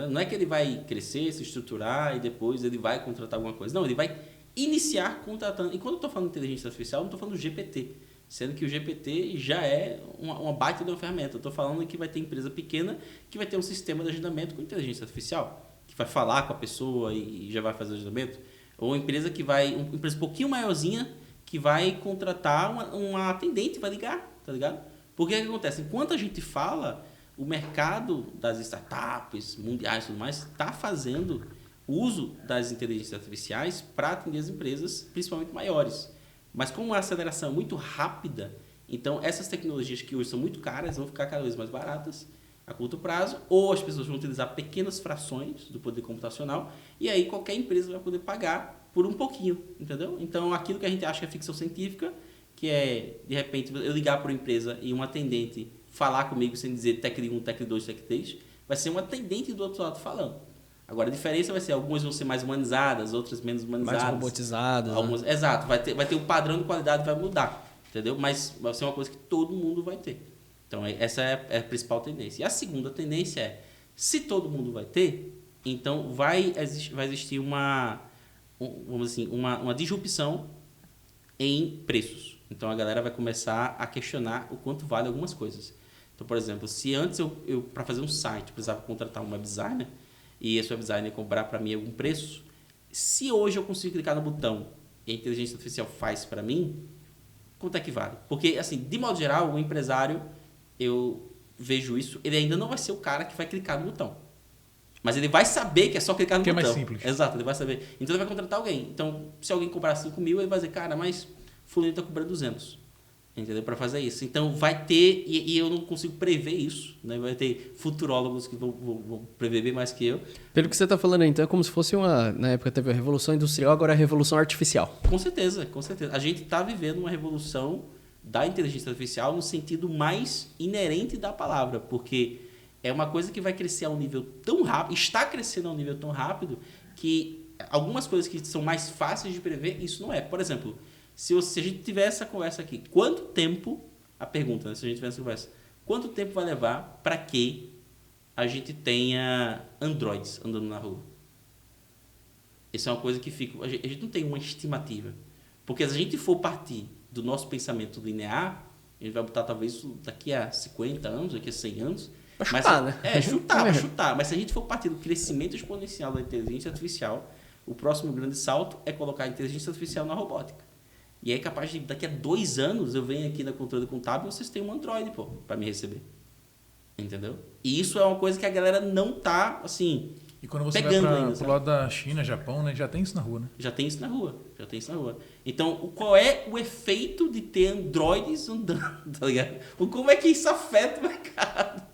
Não é que ele vai crescer, se estruturar e depois ele vai contratar alguma coisa. Não, ele vai iniciar contratando. E quando eu estou falando de inteligência artificial, eu não estou falando do GPT. Sendo que o GPT já é uma baita de uma ferramenta. Eu estou falando que vai ter empresa pequena que vai ter um sistema de agendamento com inteligência artificial. Que vai falar com a pessoa e já vai fazer o agendamento. Ou empresa que vai... Uma empresa um pouquinho maiorzinha que vai contratar uma atendente, vai ligar, tá ligado? Porque o que acontece? Enquanto a gente fala... O mercado das startups mundiais e tudo mais está fazendo uso das inteligências artificiais para atender as empresas, principalmente maiores. Mas como a aceleração é muito rápida, então essas tecnologias que hoje são muito caras vão ficar cada vez mais baratas a curto prazo, ou as pessoas vão utilizar pequenas frações do poder computacional e aí qualquer empresa vai poder pagar por um pouquinho, entendeu? Então aquilo que a gente acha que é ficção científica, que é, de repente, eu ligar para uma empresa e um atendente falar comigo sem dizer Tec 1, Tec 2, Tec 3, vai ser um atendente do outro lado falando. Agora, a diferença vai ser, algumas vão ser mais humanizadas, outras menos humanizadas. Mais robotizadas. Algumas, né? Exato, vai ter o padrão de qualidade vai mudar, entendeu? Mas vai ser uma coisa que todo mundo vai ter. Então, essa é a principal tendência. E a segunda tendência é, se todo mundo vai ter, então vai existir vamos assim, uma disrupção em preços. Então, a galera vai começar a questionar o quanto vale algumas coisas. Então, por exemplo, se antes eu para fazer um site, precisava contratar um web designer, e esse web designer cobrar para mim algum preço, se hoje eu consigo clicar no botão e a inteligência artificial faz para mim, quanto é que vale? Porque, assim, de modo geral, o empresário, eu vejo isso, ele ainda não vai ser o cara que vai clicar no botão. Mas ele vai saber que é só clicar no botão. Que é mais simples. Exato, ele vai saber. Então, ele vai contratar alguém. Então, se alguém cobrar 5 mil, ele vai dizer, cara, mas fulano está cobrando 200. Entendeu? Para fazer isso. Então, vai ter, e eu não consigo prever isso, né? Vai ter futurólogos que vão prever bem mais que eu. Pelo que você está falando aí, então é como se fosse na época teve a Revolução Industrial, agora é a Revolução Artificial. Com certeza, com certeza. A gente está vivendo uma revolução da inteligência artificial no sentido mais inerente da palavra, porque é uma coisa que vai crescer a um nível tão rápido, está crescendo a um nível tão rápido, que algumas coisas que são mais fáceis de prever, isso não é. Por exemplo, se a gente tiver essa conversa aqui, quanto tempo, a pergunta, né, se a gente tiver essa conversa, quanto tempo vai levar para que a gente tenha androides andando na rua? Isso é uma coisa que fica... A gente não tem uma estimativa. Porque se a gente for partir do nosso pensamento linear, a gente vai botar talvez isso daqui a 50 anos, daqui a 100 anos. Vai chutar, né? Vai chutar. Mas se a gente for partir do crescimento exponencial da inteligência artificial, o próximo grande salto é colocar a inteligência artificial na robótica. E aí é capaz de, daqui a 2 anos, eu venho aqui na controle contábil e vocês têm um Android, pô, para me receber. Entendeu? E isso é uma coisa que a galera não tá, assim, E quando você pegando vai ainda, pro lado da China, Japão, né, já tem isso na rua, né? Já tem isso na rua. Então, qual é o efeito de ter androides andando, tá ligado? Como é que isso afeta o mercado?